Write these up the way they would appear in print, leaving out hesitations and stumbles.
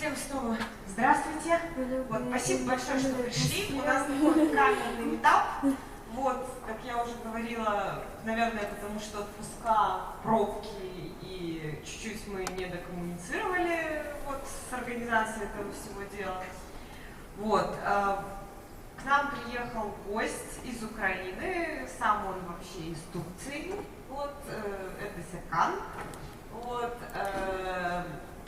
Всем снова здравствуйте. Вот, спасибо большое, что пришли. У нас такой камерный этап. Вот, как я уже говорила, наверное, потому что отпуска, пробки и чуть-чуть мы не докоммуницировали вот, с организацией этого всего дела. Вот, к нам приехал гость из Украины, сам он вообще из Турции. Вот, это Серкан. Вот,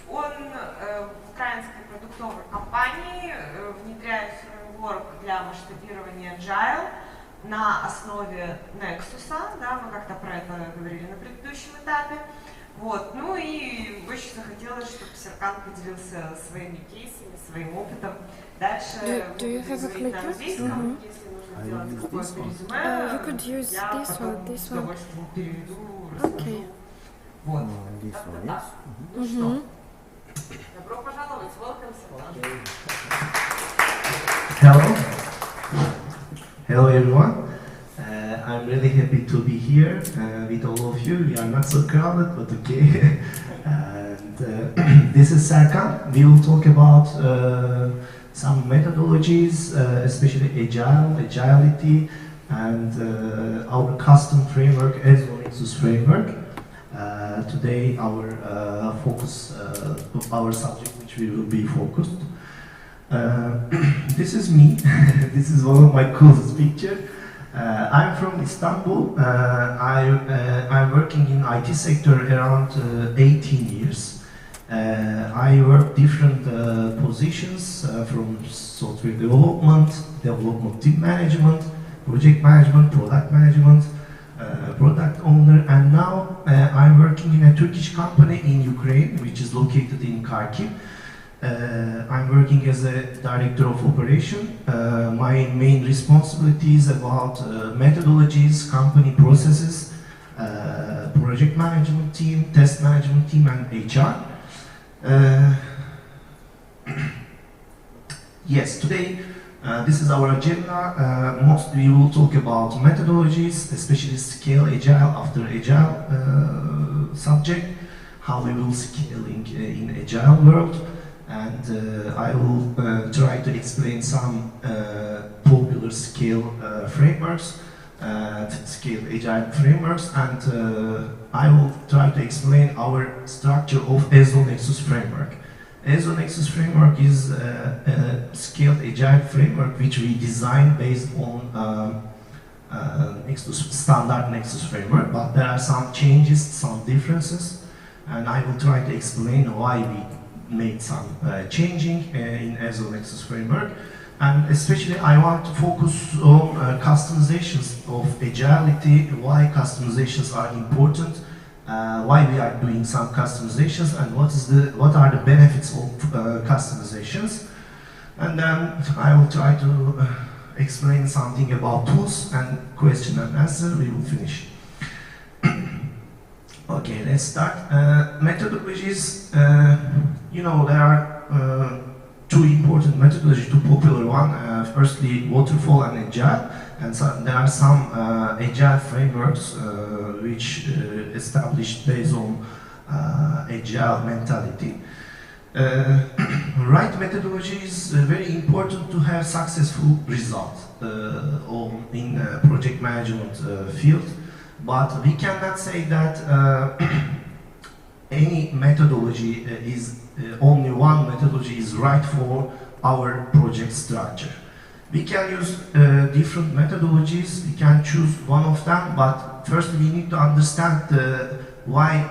он в украинской продуктовой компании внедряет фреймворк для масштабирования Agile на основе Nexus, да, мы как-то про это говорили на предыдущем этапе. Вот, ну и очень захотелось, чтобы Серкан поделился своими кейсами, своим опытом. Дальше будем говорить на английском, если нужно сделать какое-то резюме, я потом с удовольствием переведу, расскажу. Вот, как-то так. Ну что? Добро пожаловать, welcome, Serkan. Hello. Hello everyone. I'm really happy to be here with all of you. We are not so crowded, but okay. And this is Serkan. We will talk about some methodologies, especially agility, and our custom framework, Ezlo Nexus Framework. Today our focus, our subject which we will be focused. This is me. This is one of my coolest pictures. I'm from Istanbul. I'm working in IT sector around 18 years. I work different positions from software development team management, project management, product management, product owner, and now I'm working in a Turkish company in Ukraine, which is located in Kharkiv. I'm working as a director of operation. My main responsibility is about methodologies, company processes, project management team, test management team, and HR. Yes, today this is our agenda. Mostly we will talk about methodologies, especially scale agile after agile subject, how we will scaling in agile world, and I will try to explain some popular scale frameworks, scale agile frameworks, and I will try to explain our structure of Ezlo Nexus Framework. Ezlo Nexus Framework is a scaled agile framework which we designed based on standard Nexus framework, but there are some changes, some differences, and I will try to explain why we made some changing in Ezlo Nexus Framework. And especially I want to focus on customizations of agility, why customizations are important, why we are doing some customizations, and what are the benefits of customizations. And then I will try to explain something about tools, and question and answer we will finish. Okay, let's start. Methodologies, you know, there are two important methodologies, two popular one. Firstly, Waterfall and Agile, and so there are some Agile frameworks which established based on Agile mentality. Right methodology is very important to have successful results in project management field, but we cannot say that any methodology is only one methodology is right for our project structure. We can use different methodologies, we can choose one of them, but first we need to understand why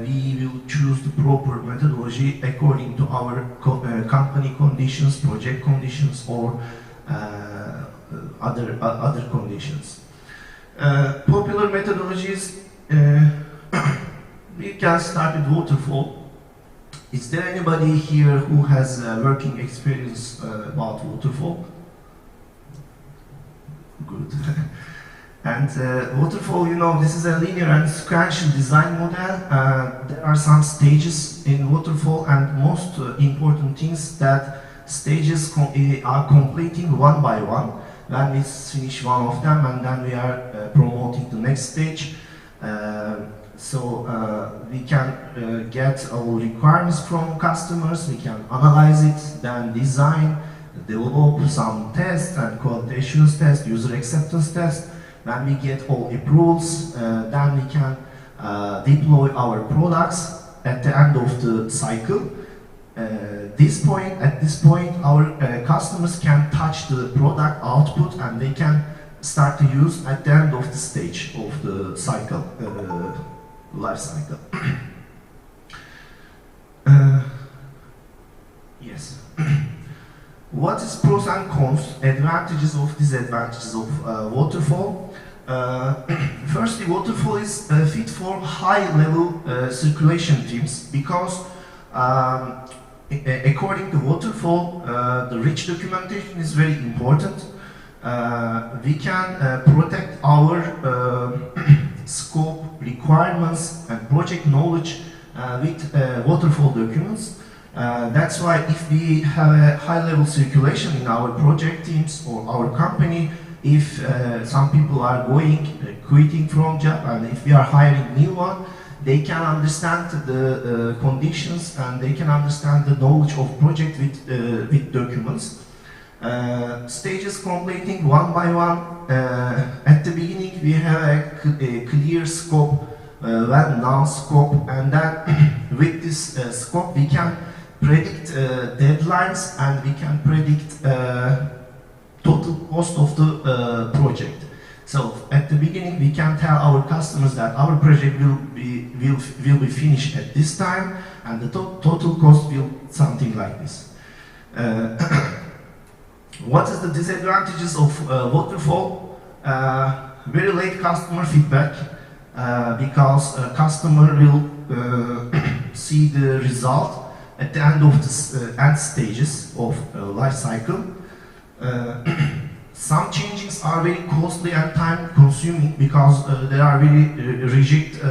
we will choose the proper methodology according to our company conditions, project conditions, or other conditions. Popular methodologies, we can start with Waterfall. Is there anybody here who has working experience about Waterfall? Good. And Waterfall, you know, this is a linear and sequential design model. There are some stages in Waterfall, and most important things that stages are completing one by one. Then we finish one of them, and then we are promoting the next stage. We can get our requirements from customers, we can analyze it, then design, develop some tests and quality assurance tests, user acceptance tests. When we get all approvals, then we can deploy our products at the end of the cycle. At this point, our customers can touch the product output and they can start to use at the end of the stage of the cycle, life cycle. Yes. What is pros and cons, advantages of disadvantages of Waterfall? Firstly, Waterfall is fit for high-level circulation teams because according to Waterfall, the rich documentation is very important. We can protect our scope, requirements, and project knowledge with Waterfall documents. That's why if we have a high-level circulation in our project teams or our company, if some people are quitting from job, and if we are hiring new one, they can understand the conditions and they can understand the knowledge of project with documents. Stages completing one by one. At the beginning, we have a clear scope, well-known scope, and then with this scope, we can predict deadlines and we can predict total cost of the project. So at the beginning, we can tell our customers that our project will be finished at this time, and the total cost will something like this. What is the disadvantages of Waterfall? Very late customer feedback, because a customer will see the result at the end of the end stages of life cycle. Some changes are very costly and time consuming because there are very rigid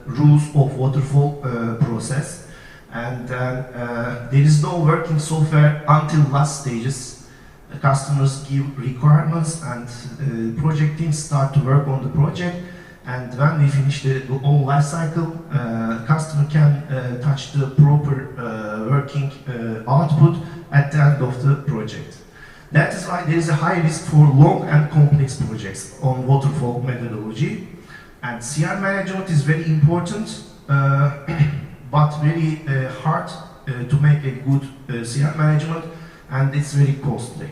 rules of Waterfall process, and there is no working software until last stages. The customers give requirements and project teams start to work on the project, and when we finish the whole life cycle, customer can touch the proper working output at the end of the project. That is why there is a high risk for long and complex projects on Waterfall methodology. And CR management is very important, but very hard to make a good CR management, and it's very costly.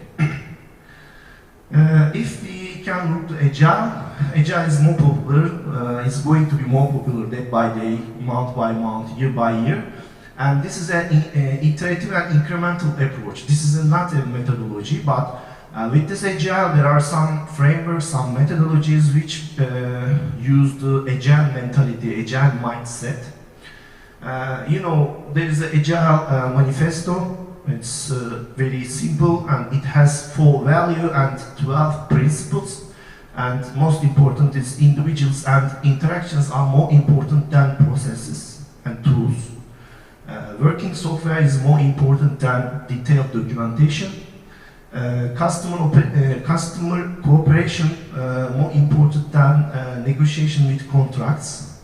If we can look to Agile is more popular, it's going to be more popular day by day, month by month, year by year. And this is an iterative and incremental approach. This is not a methodology, but with this Agile, there are some frameworks, some methodologies which use the Agile mentality, Agile mindset. There is an Agile manifesto. It's very simple, and it has 4 values and 12 principles. And most important is individuals and interactions are more important than processes and tools. Working software is more important than detailed documentation. Customer cooperation more important than negotiation with contracts.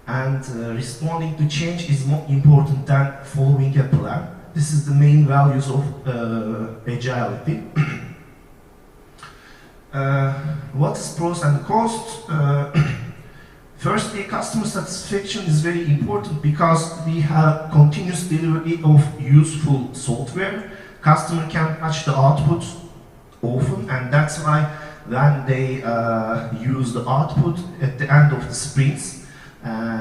And responding to change is more important than following a plan. This is the main values of agility. What is pros and cons? Firstly, customer satisfaction is very important because we have continuous delivery of useful software. Customer can touch the output often, and that's why when they use the output at the end of the sprints,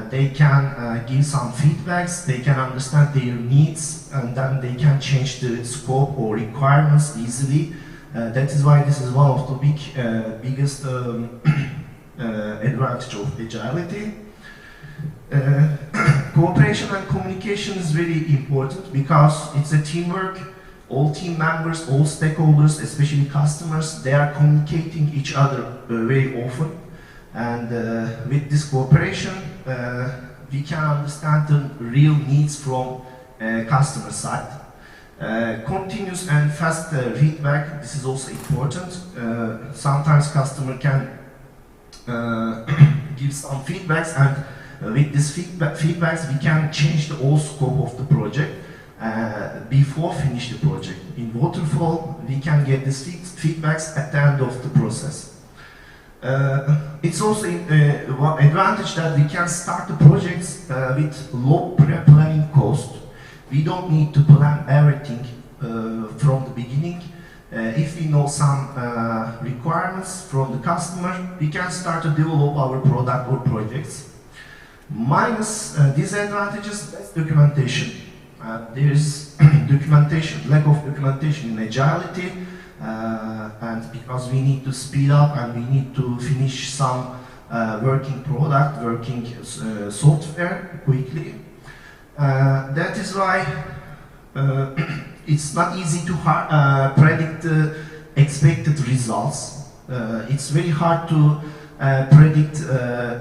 they can give some feedbacks, they can understand their needs, and then they can change the scope or requirements easily. That is why this is one of the biggest advantage of agility. Cooperation and communication is very important because it's a teamwork. All team members, all stakeholders, especially customers, they are communicating each other very often. And with this cooperation, we can understand the real needs from customer side. Continuous and fast feedback, this is also important. Sometimes customer can give some feedbacks, and With this feedbacks, we can change the whole scope of the project before finish the project. In Waterfall, we can get these feedbacks at the end of the process. It's also one advantage that we can start the projects with low pre-planning cost. We don't need to plan everything from the beginning. If we know some requirements from the customer, we can start to develop our product or projects. Minus disadvantages, that's documentation. There is documentation, lack of documentation in agility, and because we need to speed up and we need to finish some working product, working software quickly. That is why it's not easy to predict the expected results. It's very hard to predict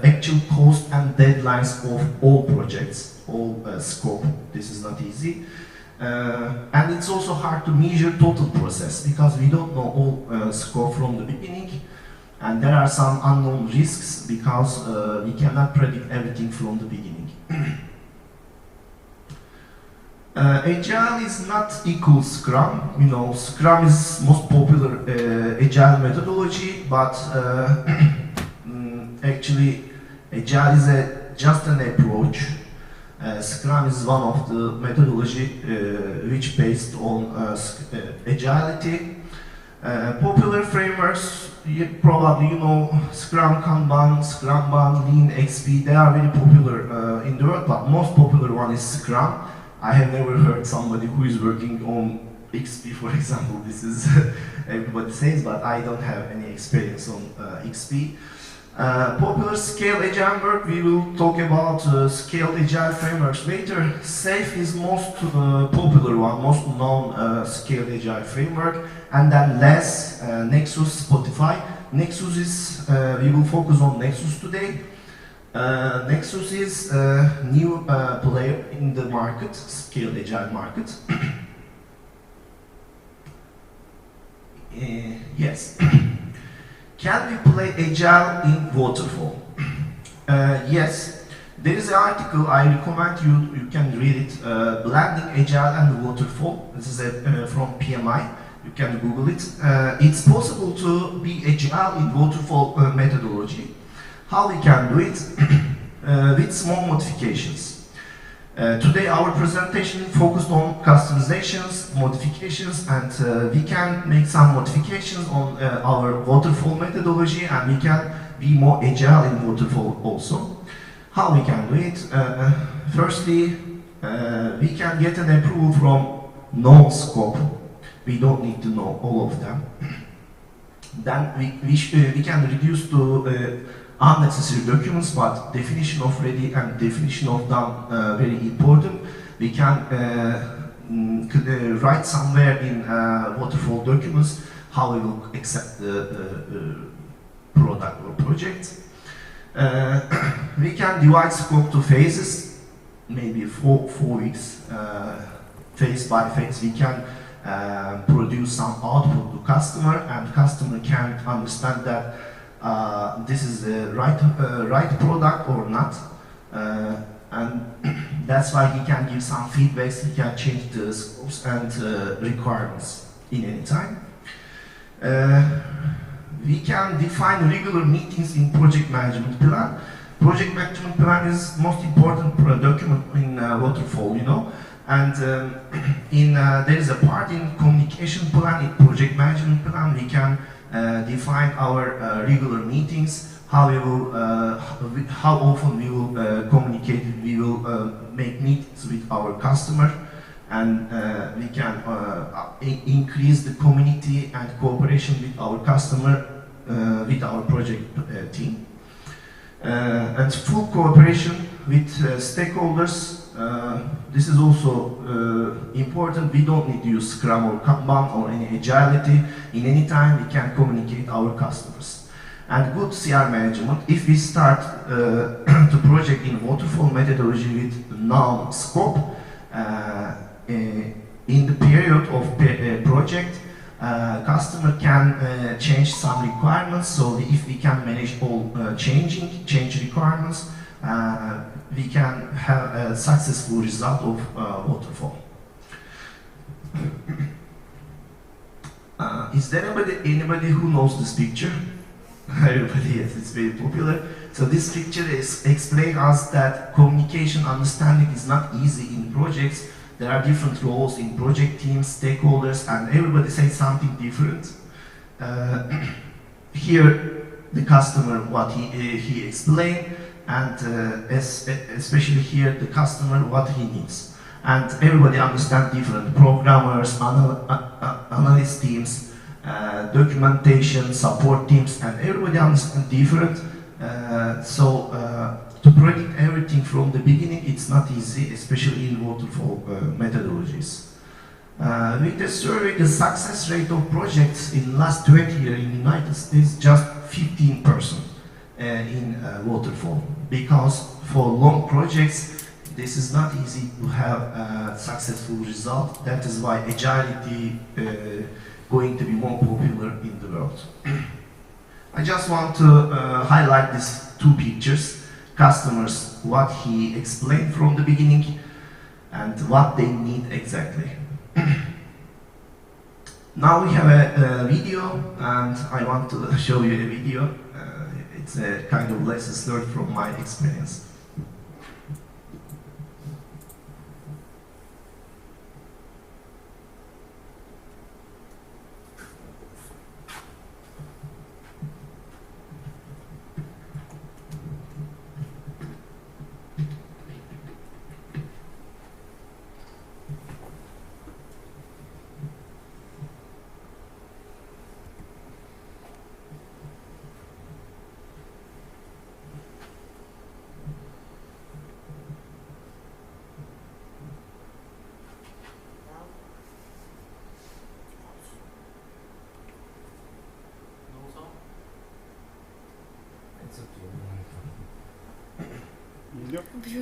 actual cost and deadlines of all projects, all scope. This is not easy. And it's also hard to measure total process because we don't know all scope from the beginning, and there are some unknown risks because we cannot predict everything from the beginning. Agile is not equal Scrum. You know, Scrum is most popular Agile methodology, but actually Agile is just an approach. Scrum is one of the methodology which based on agility. Popular frameworks, probably you know Scrum, Kanban, Scrumban, Lean, XP. They are very popular in the world, but most popular one is Scrum. I have never heard somebody who is working on XP, for example. This is everybody says, but I don't have any experience on XP. Popular scale agile work, we will talk about scale agile frameworks later. SAFe is most popular one, most known scale agile framework, and then less Nexus, Spotify. Nexus is, we will focus on Nexus today. Nexus is a new player in the market, scale agile market. Yes. Can we play Agile in Waterfall? Yes, there is an article I recommend you can read it, Blending Agile and Waterfall. This is from PMI, you can Google it. It's possible to be Agile in Waterfall methodology. How we can do it? With small modifications. Today our presentation focused on customizations, modifications, and we can make some modifications on our waterfall methodology, and we can be more agile in waterfall also. How we can do it? Firstly, we can get an approval from known scope. We don't need to know all of them. Then we can reduce to unnecessary documents, but definition of ready and definition of done very important. We can write somewhere in waterfall documents how we will accept the product or project. We can divide scope to phases, maybe four weeks, phase by phase. We can produce some output to customer, and customer can understand that this is the right product or not, and that's why he can give some feedbacks. He can change the scopes and requirements in any time. We can define regular meetings in project management plan. Project management plan is most important document in Waterfall, you know. And there is a part in communication plan, in project management plan. We can define our regular meetings, how we will, how often we will communicate. We will make meetings with our customer, and we can increase the community and cooperation with our customer, with our project team, and full cooperation with stakeholders. This is also important. We don't need to use Scrum or Kanban or any agility. In any time, we can communicate our customers. And good CR management. If we start to project in waterfall methodology with known scope, in the period of project, customer can change some requirements. So if we can manage all change requirements, we can have a successful result of waterfall. Is there anybody who knows this picture? Everybody, yes, it's very popular. So this picture explains us that communication understanding is not easy in projects. There are different roles in project teams, stakeholders, and everybody says something different. Here, the customer, what he explained, and especially here, the customer, what he needs. And everybody understands different programmers, analyst teams, documentation, support teams, and everybody understands different. To predict everything from the beginning, it's not easy, especially in waterfall methodologies. With the survey, the success rate of projects in last 20 years in the United States just 15% in waterfall. Because for long projects, this is not easy to have a successful result. That is why agility going to be more popular in the world. I just want to highlight these two pictures. Customers, what he explained from the beginning, and what they need exactly. Now we have a video, and I want to show you a video. It's a kind of lessons learned from my experience.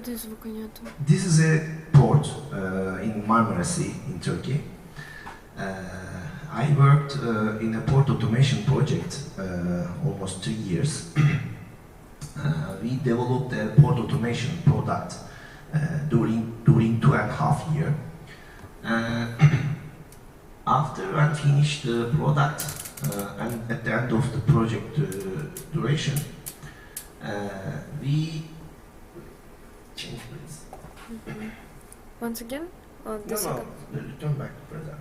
Звука нету. This is a port in Marmara Sea in Turkey. I worked in a port automation project almost 3 years. We developed a port automation product during 2.5 years. After I finished the product and at the end of the project duration, we change please. Once again? Or the No, second? return back to present.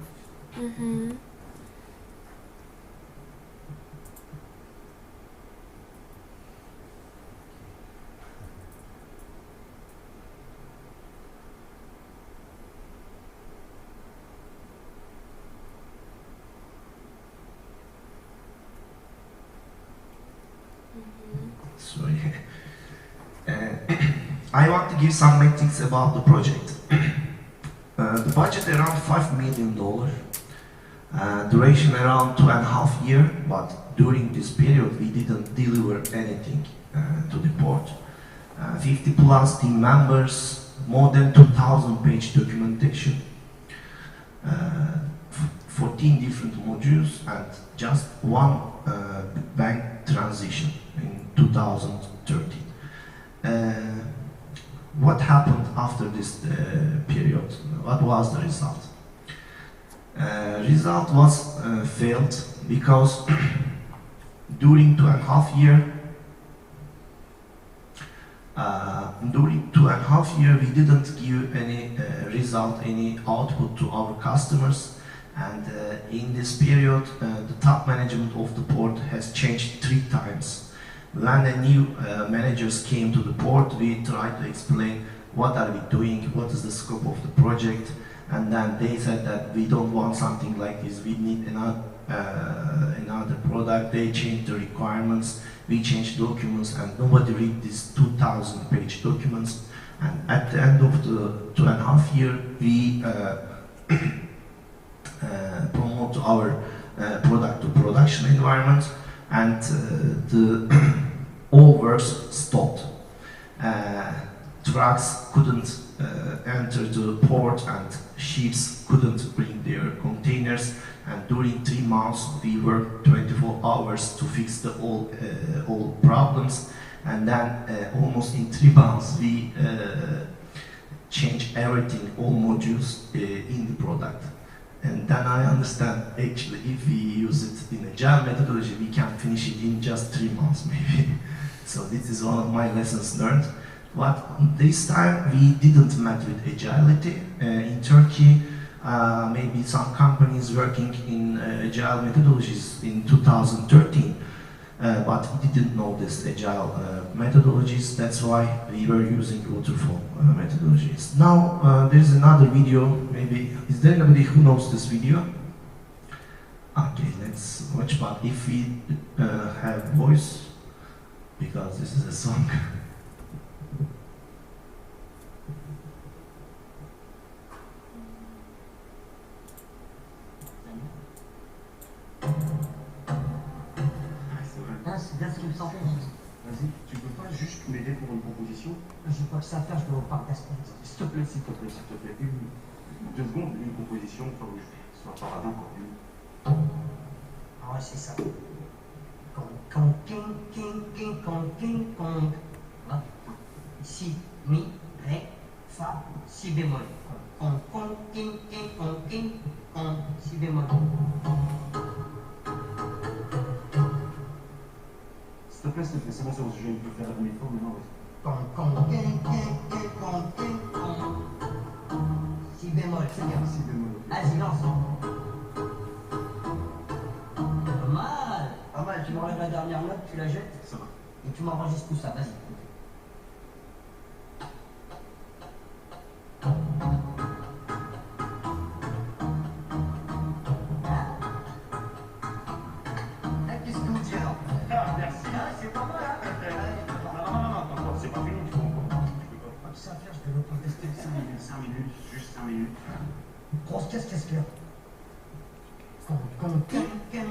Sorry. I want to give some metrics about the project. The budget around $5 million, duration around 2.5 years, but during this period we didn't deliver anything to the port. 50 plus team members, more than 2,000 page documentation, 14 different modules, and just one bank transition in 2013. What happened after this period? What was the result? Result was failed because during 2.5 years, we didn't give any result, any output to our customers, and in this period, the top management of the port has changed 3 times. When the new managers came to the port, we tried to explain what are we doing, what is the scope of the project, and then they said that we don't want something like this, we need another product. They changed the requirements, we changed documents, and nobody read these 2,000 page documents. And at the end of the 2.5 years, we promote our product to production environment, and all works stopped. Trucks couldn't enter the port, and ships couldn't bring their containers. And during 3 months, we worked 24 hours to fix all problems. And then almost in 3 months we change everything, all modules in the product. And then I understand actually if we use it in Agile methodology, we can finish it in just 3 months maybe. So this is one of my lessons learned. But this time we didn't met with Agility. In Turkey, maybe some companies working in Agile methodologies in 2013, but we didn't know this Agile methodologies. That's why we were using Waterfall methodologies. Now there's another video. Maybe is there anybody who knows this video? Okay, let's watch. But if we have voice, because this is a song. C'est bien ce qui me semble. Vas-y, tu peux pas juste m'aider pour une proposition? J'ai pas que ça à faire, je dois repartir d'aspect. S'il te plaît, s'il te plaît, s'il te plaît. 2 secondes, une proposition, enfin, je sois paradis quoi. Ah ouais, c'est ça. Con, voilà. Si, mi, ré, fa, si bémol. Con, si bémol. S'il te plaît, c'est bon, c'est bon, je vais faire la demi-fois maintenant. Si bémol, c'est bien. Si bémol. Vas-y, lance. Pas mal. Pas mal, tu m'enlèves la dernière note, tu la jettes. Ça va. Et tu m'enregistres tout ça, vas-y. Qu'est-ce que vous dites alors? Merci. C'est pas mal, hein? Non, c'est pas fini, tu peux encore. Pas que ça à faire, je vais le contester. 5 minutes, juste 5 minutes. Grosse caisse, qu'est-ce qu'il y a? Grosse caisse, qu'est-ce qu'il y a?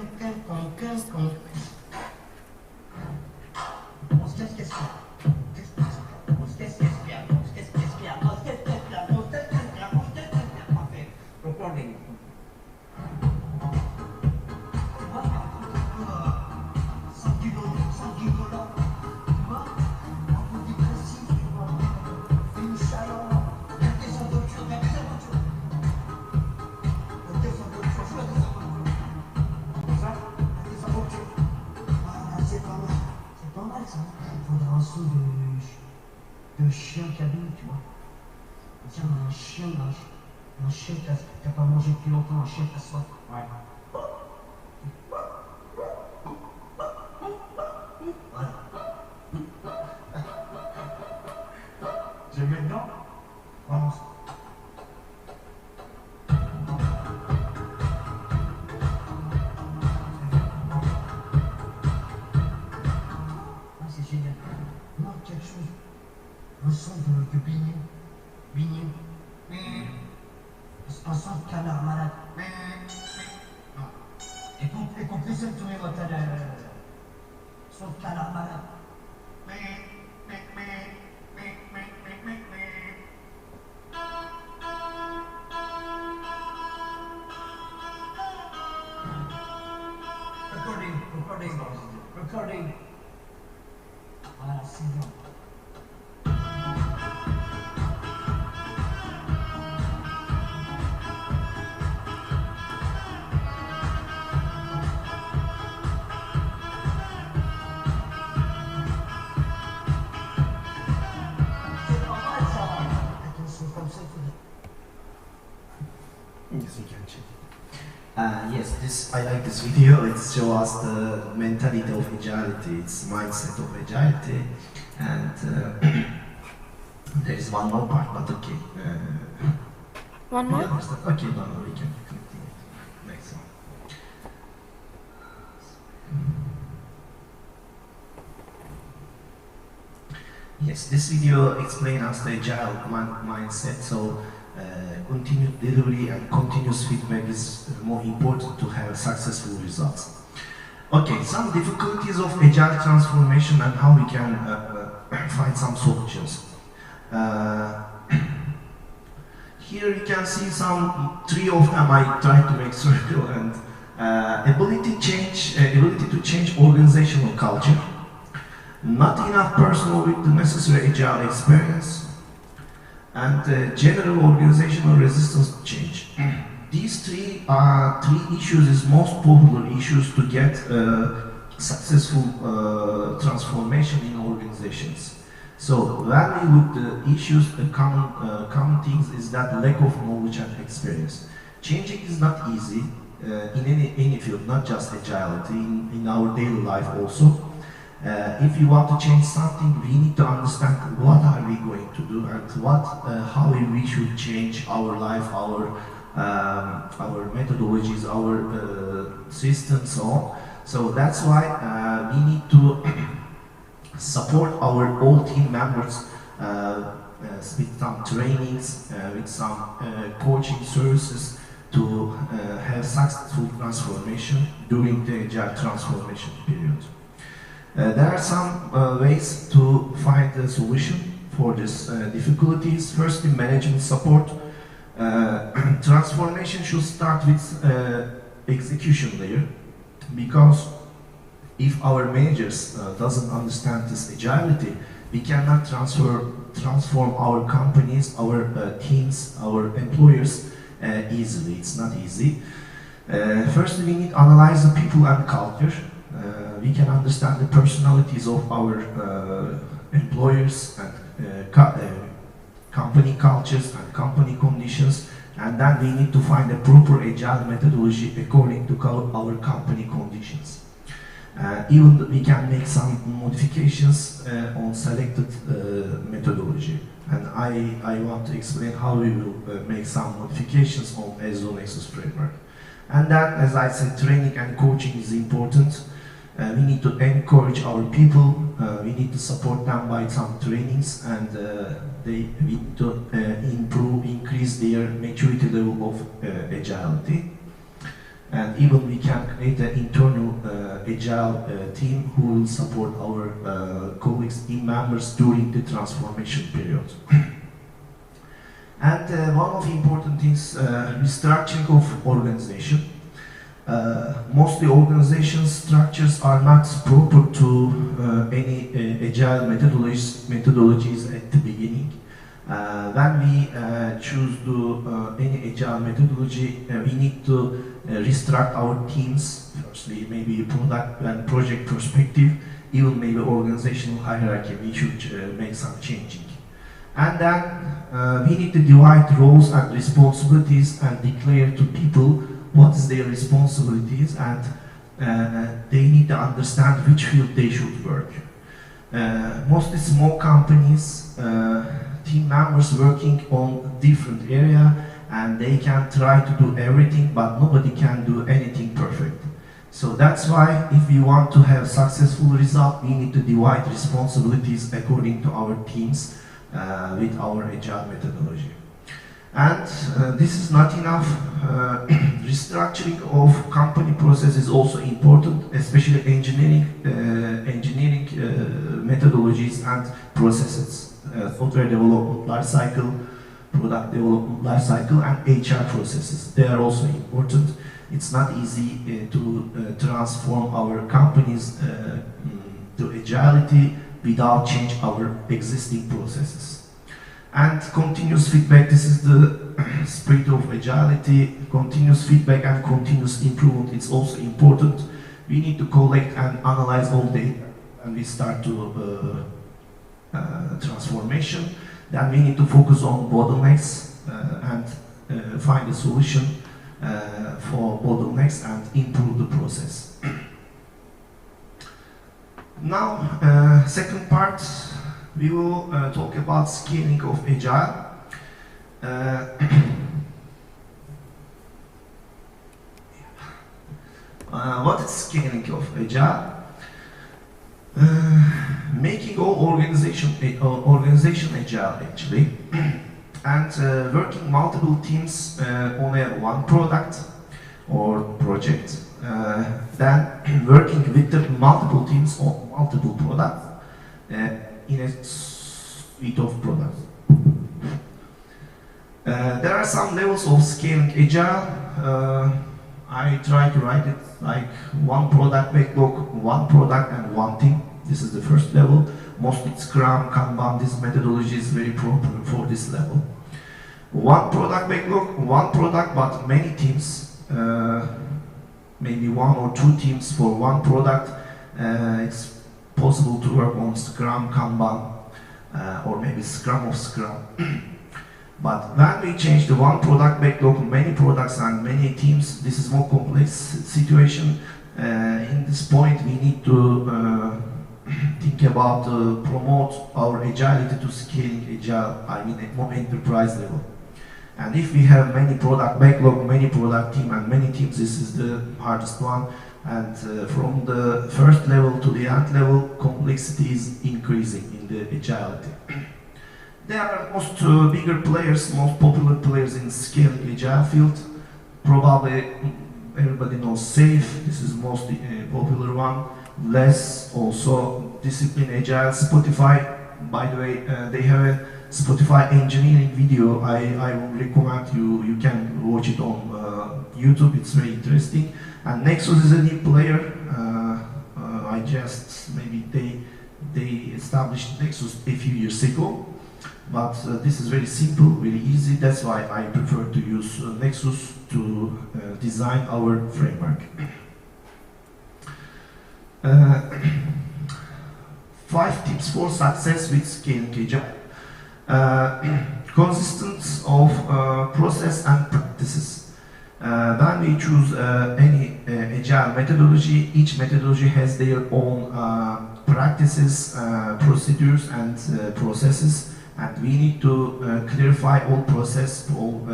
Grosse caisse, qu'est-ce qu'il y a? Grosse caisse, qu'est-ce qu'il y a? Grosse caisse, qu'est-ce qu'il y a? Grosse caisse, qu'est-ce qu'il y a? Grosse caisse, qu'est-ce qu'il y a? Grosse caisse, qu'est-ce qu'il y a? Parfait. Recording. De chien cabine, tu vois. Tiens, un chien qui n'a pas mangé depuis longtemps, un chien qui a soif. Ouais. Voilà. Je le mets dedans? Vraiment. C'est génial. Non, quelque chose. Un son de bignou. Bignou. Un son de canard malade. Écoute, listen to me, what son de canard malade. Recording. Voilà, c'est bien. Yes, I like this video. It shows us the mentality of agility, its mindset of agility, and there is one more part, but okay. One more? Okay, no, we can continue. Next one. Yes, this video explains us the agile mindset. So. Continuous delivery and continuous feedback is more important to have successful results. Okay, some difficulties of agile transformation and how we can find some solutions. Here you can see three of them. I tried to make circle and ability to change organizational culture, not enough personnel with the necessary agile experience, and general organizational resistance to change. These three issues is most popular issues to get successful transformation in organizations. So when we look the issues, the common things is that lack of knowledge and experience. Changing is not easy in any field, not just agility, in our daily life also. If we want to change something, we need to understand what are we going to do and how we should change our life, our methodologies, our systems, so on. So that's why we need to support our all team members with some trainings, with some coaching services to have successful transformation during the agile transformation period. There are some ways to find a solution for these difficulties. Firstly, management support. Transformation should start with execution layer, because if our managers doesn't understand this agility, we cannot transform our companies, our teams, our employers easily. It's not easy. Firstly, we need to analyze the people and culture. We can understand the personalities of our employers and company cultures and company conditions, and then we need to find a proper agile methodology according to our company conditions. Even we can make some modifications on selected methodology, and I want to explain how we will make some modifications on Ezlo Nexus Framework. And then, as I said, training and coaching is important. We need to encourage our people, we need to support them by some trainings, and we need to increase their maturity level of agility. And even we can create an internal agile team who will support our colleagues, team members during the transformation period. And one of the important things, restructuring of organization. Mostly organization structures are not proper to any agile methodologies at the beginning. When we choose any agile methodology, we need to restructure our teams. Firstly, maybe product and project perspective, even maybe organizational hierarchy, we should make some changing. And then we need to divide roles and responsibilities and declare to people what is their responsibilities, and they need to understand which field they should work. Mostly small companies, team members working on different area, and they can try to do everything, but nobody can do anything perfect. So that's why if we want to have successful result, we need to divide responsibilities according to our teams with our agile methodology. And this is not enough. Restructuring of company process is also important, especially engineering methodologies and processes, software development lifecycle, product development lifecycle, and HR processes. They are also important. It's not easy to transform our companies to agility without changing our existing processes. And continuous feedback, this is the spirit of agility. Continuous feedback and continuous improvement, it's also important. We need to collect and analyze all data and we start to transformation. Then we need to focus on bottlenecks and find a solution for bottlenecks and improve the process. Now, second part, we will talk about scaling of Agile. What is scaling of Agile? Making all organization Agile actually, and working multiple teams on one product or project. Then working with the multiple teams on multiple products in a suite of products. There are some levels of scaling Agile. I try to write it like one product backlog, one product and one team. This is the first level. Mostly Scrum, Kanban, this methodology is very proper for this level. One product backlog, one product but many teams, maybe one or two teams for one product. It's possible to work on Scrum, Kanban, or maybe Scrum of Scrum. But when we change the one product backlog, many products and many teams, this is more complex situation. In this point, we need to think about promote our agility to scaling agile, I mean at more enterprise level. And if we have many product backlog, many product team and many teams, this is the hardest one. And from the first level to the end level, complexity is increasing in the agility. There are most bigger players, most popular players in scaling agile field. Probably everybody knows SAFe, this is most popular one. Less also Discipline Agile, Spotify. By the way, they have a Spotify engineering video. I will recommend you can watch it on YouTube. It's very interesting. And Nexus is a new player. I just maybe they established Nexus a few years ago. But this is very simple, very easy. That's why I prefer to use Nexus to design our framework. 5 tips for success with scaling Agile. Consistence of process and practices. When we choose any Agile methodology, each methodology has their own practices, procedures and processes, and we need to clarify all process, all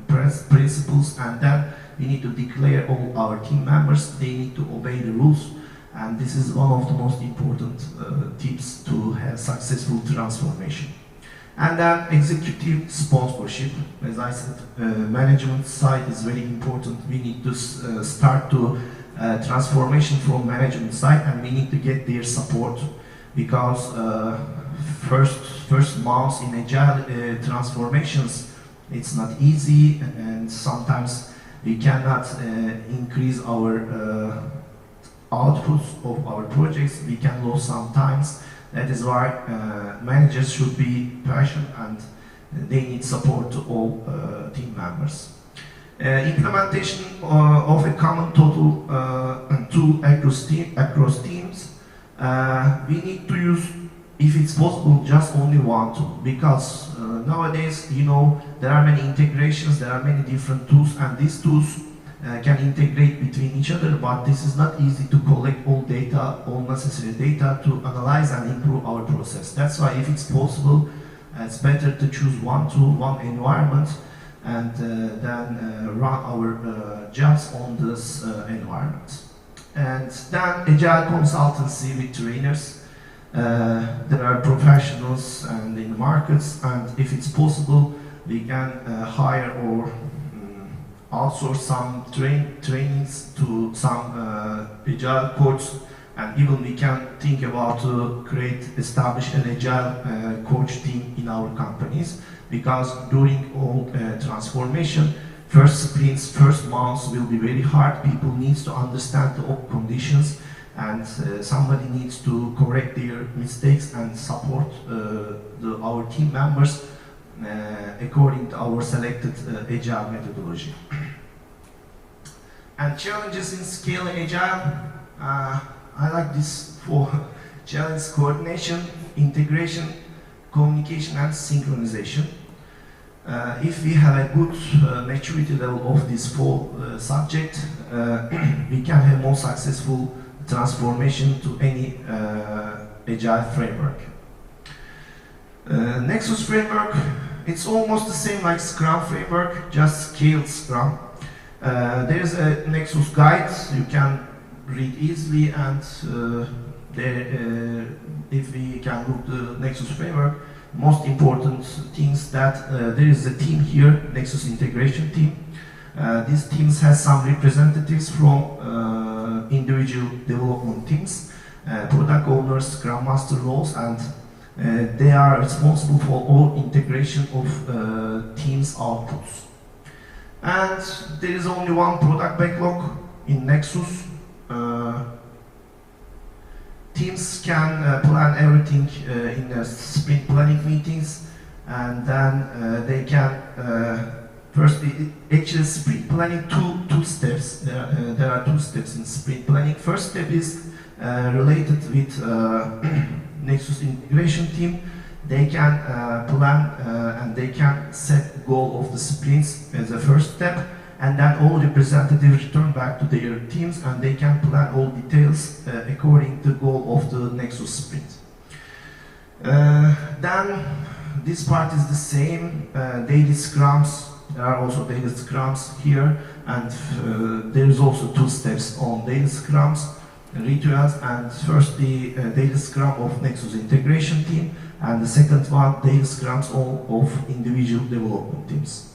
principles, and then we need to declare all our team members, they need to obey the rules. And this is one of the most important tips to have successful transformation. And then executive sponsorship. As I said, management side is very important. We need to start to transformation from management side, and we need to get their support, because first months in agile transformations, it's not easy, and sometimes we cannot increase our outputs of our projects. We can lose sometimes. That is why managers should be passionate, and they need support to all team members. Implementation of a common total tool across teams. We need to use, if it's possible, just only one tool, because nowadays, you know, there are many integrations, there are many different tools, and these tools can integrate between each other, but this is not easy to collect all data, all necessary data to analyze and improve our process. That's why if it's possible, it's better to choose one tool, one environment, and then run our jobs on this environment. And then Agile consultancy with trainers. There are professionals and in the markets, and if it's possible, we can hire or outsource some trainings to some Agile coach, and even we can think about to establish an Agile coach team in our companies, because during all transformation, first sprints, first months will be very hard. People need to understand the conditions, and somebody needs to correct their mistakes and support our team members according to our selected Agile methodology. And challenges in scaling Agile. I like this for challenge: coordination, integration, communication, and synchronization. If we have a good maturity level of this 4 subject, we can have more successful transformation to any Agile framework. Nexus framework, it's almost the same like Scrum framework, just scaled Scrum. There is a Nexus guide you can read easily, and if we can look the Nexus framework, most important things that there is a team here, Nexus integration team. These teams has some representatives from individual development teams, product owners, Scrum Master roles, and they are responsible for all integration of teams' outputs. And there is only one product backlog in Nexus. teams can plan everything in the sprint planning meetings, and then they can first, actually sprint planning two steps. There are two steps in sprint planning. First step is related with Nexus integration team. They can plan and they can set goal of the sprints as a first step, and then all representatives return back to their teams and they can plan all details according to the goal of the Nexus sprint. Then this part is the same, daily scrums. There are also daily scrums here, and there is also two steps on daily scrums, rituals, and first the daily scrum of Nexus integration team, and the second one, daily scrums of individual development teams.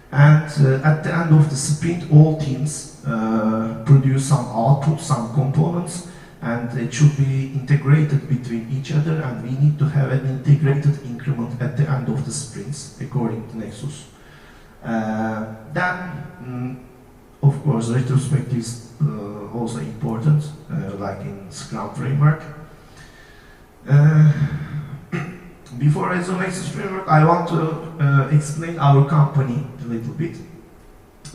And at the end of the sprint, all teams produce some output, some components, and it should be integrated between each other, and we need to have an integrated increment at the end of the sprints, according to Nexus. Then, of course, retrospective is also important, like in Scrum framework. Before Ezlo Nexus Framework, I want to explain our company a little bit.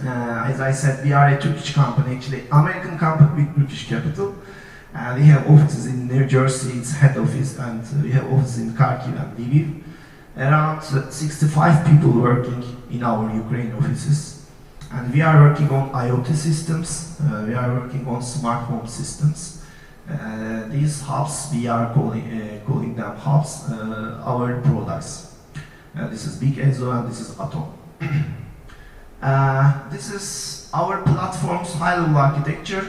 As I said, we are a Turkish company, actually American company with British capital. We have offices in New Jersey, it's head office, and we have offices in Kharkiv and Lviv. Around 65 people working in our Ukraine offices. And we are working on IoT systems, we are working on smart home systems. These hubs, we are calling them hubs, our products. This is Big Ezlo and this is Atom. This is our platform's high-level architecture.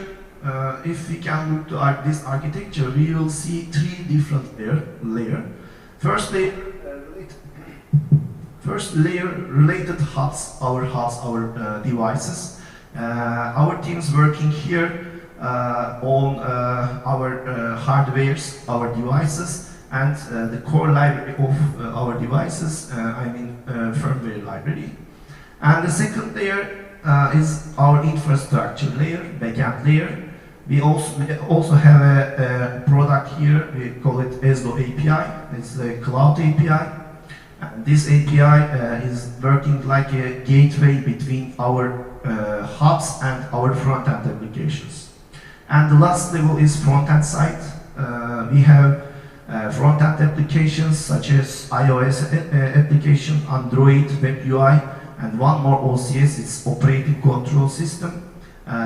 If we can look to this architecture, we will see three different layers. First layer related hubs, our devices. Our teams working here on our hardwares, our devices, and the core library of our devices, firmware library. And the second layer is our infrastructure layer, backend layer. We also have a product here, we call it Ezlo API. It's a cloud API. And this API is working like a gateway between our hubs and our front-end applications. And the last level is front-end side. We have front-end applications such as iOS application, Android, Web UI, and one more OCS, it's operating control system.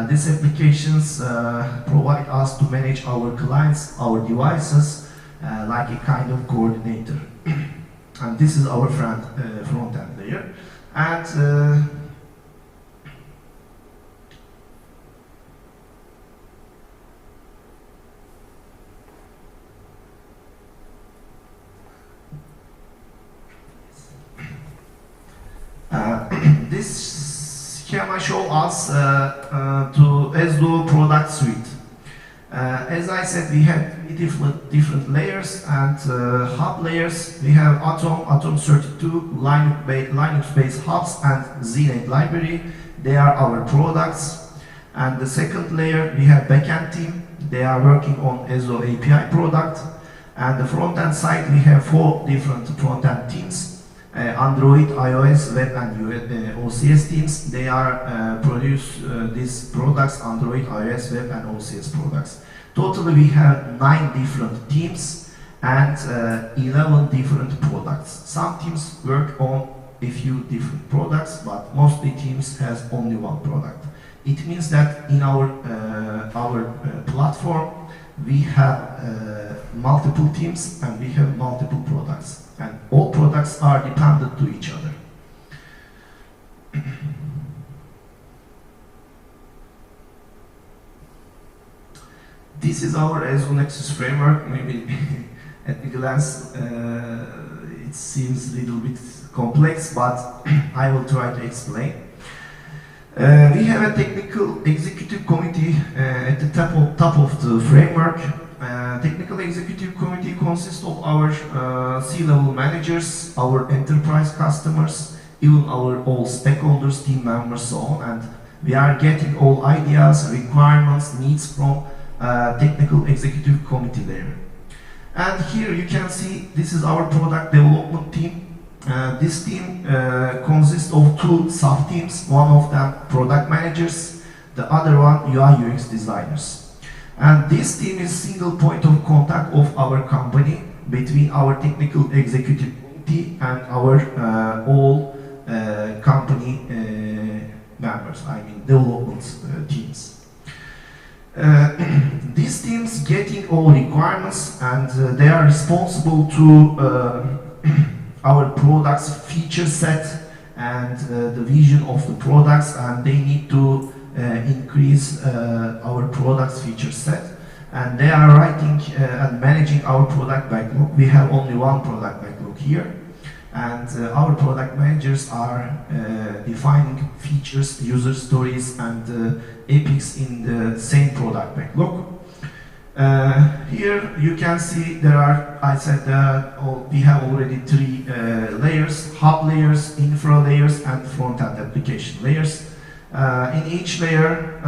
These applications provide us to manage our clients, our devices, like a kind of coordinator. And this is our front-end layer. And this schema shows us to Ezlo Product Suite. As I said, we have different layers and hub layers. We have Atom 32, Linux-based hubs, and ZNet library. They are our products. And the second layer, we have backend team. They are working on Ezlo API product. And the front-end side, we have 4 different front-end teams. Android, iOS, Web, and OCS teams. They are produce these products, Android, iOS, Web, and OCS products. Totally, we have 9 different teams and 11 different products. Some teams work on a few different products, but mostly teams has only one product. It means that in our platform, we have multiple teams and we have multiple products. And all products are dependent to each other. This is our ZLO Nexus Framework. Maybe at a glance it seems a little bit complex, but I will try to explain. We have a technical executive committee at the top of the framework. Technical executive committee consists of our C-level managers, our enterprise customers, even our all stakeholders, team members, so on. And we are getting all ideas, requirements, needs from technical executive committee layer. And here you can see this is our product development team. This team consists of two sub-teams, one of them product managers, the other one UI UX designers. And this team is single point of contact of our company between our technical executive committee and our all company members, I mean development teams. These teams getting all requirements and they are responsible to our products feature set and the vision of the products, and they need to increase our products feature set, and they are writing and managing our product backlog. We have only one product backlog here, and our product managers are defining features, user stories, and epics in the same product backlog. Here you can see there are, I said we have already three layers: hub layers, infra layers, and front-end application layers. In each layer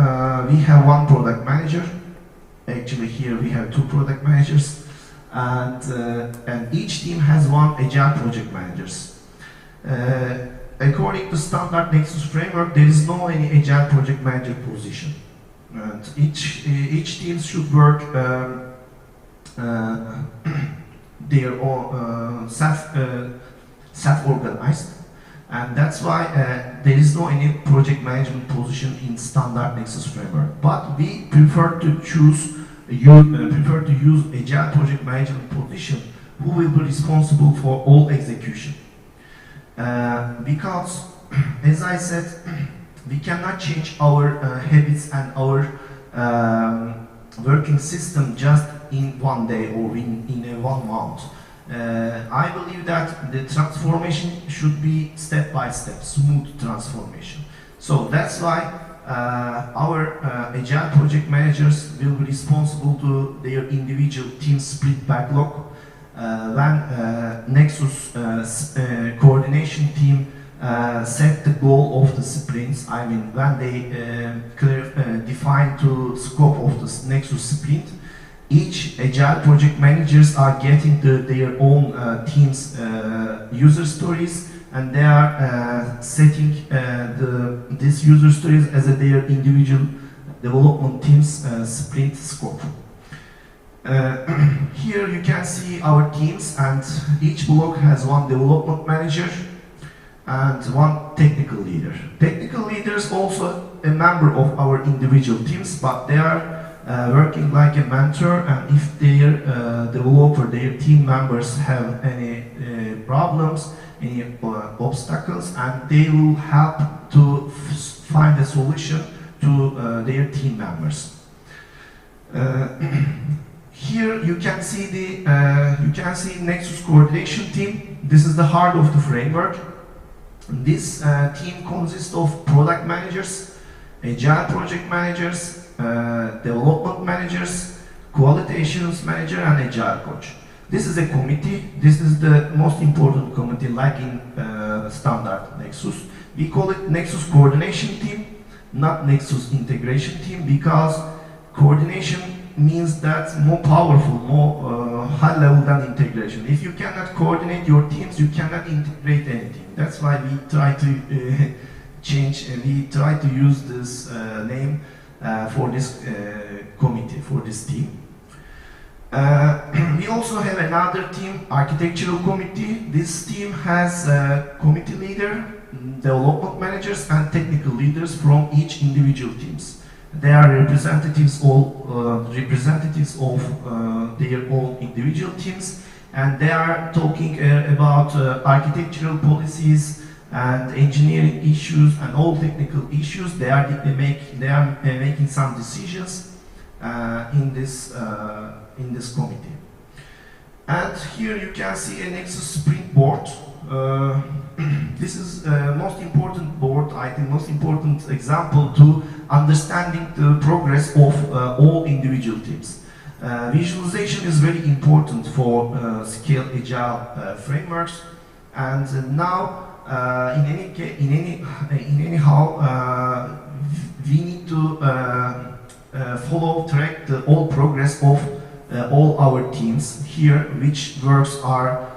we have one product manager. Actually here we have two product managers, and each team has one agile project managers. According to standard Nexus framework, there is no any agile project manager position. And each team should work their own self-organized, and that's why there is no any project management position in standard Nexus framework. But we prefer to use agile project management position, who will be responsible for all execution. Because, as I said, we cannot change our habits and our working system just in one day or in 1 month. I believe that the transformation should be step by step, smooth transformation. So that's why our agile project managers will be responsible to their individual team sprint backlog. When Nexus coordination team set the goal of the sprints, I mean when they define the scope of the Nexus sprint, each agile project managers are getting their own team's user stories, and they are setting these user stories as their individual development team's sprint scope. Here you can see our teams, and each block has one development manager and one technical leader. Technical leaders also a member of our individual teams, but they are working like a mentor, and if their developer, their team members have any problems, any obstacles, and they will help to find a solution to their team members. Here you can see Nexus coordination team. This is the heart of the framework. This team consists of product managers, agile project managers, development managers, quality assurance manager, and agile coach. This is a committee. This is the most important committee, like in standard Nexus. We call it Nexus coordination team, not Nexus integration team, because coordination means that more powerful, more high level than integration. If you cannot coordinate your teams, you cannot integrate anything. That's why we try to we try to use this name for this committee, for this team. We also have another team, architectural committee. This team has a committee leader, development managers, and technical leaders from each individual teams. They are representatives of their own individual teams, and they are talking about architectural policies and engineering issues and all technical issues. They are making some decisions in this committee. And here you can see a Nexus sprint board. This is most important board, I think, most important example to understanding the progress of all individual teams. Visualization is very important for scale agile frameworks, and now anyhow we need to track the all progress of all our teams here, which works are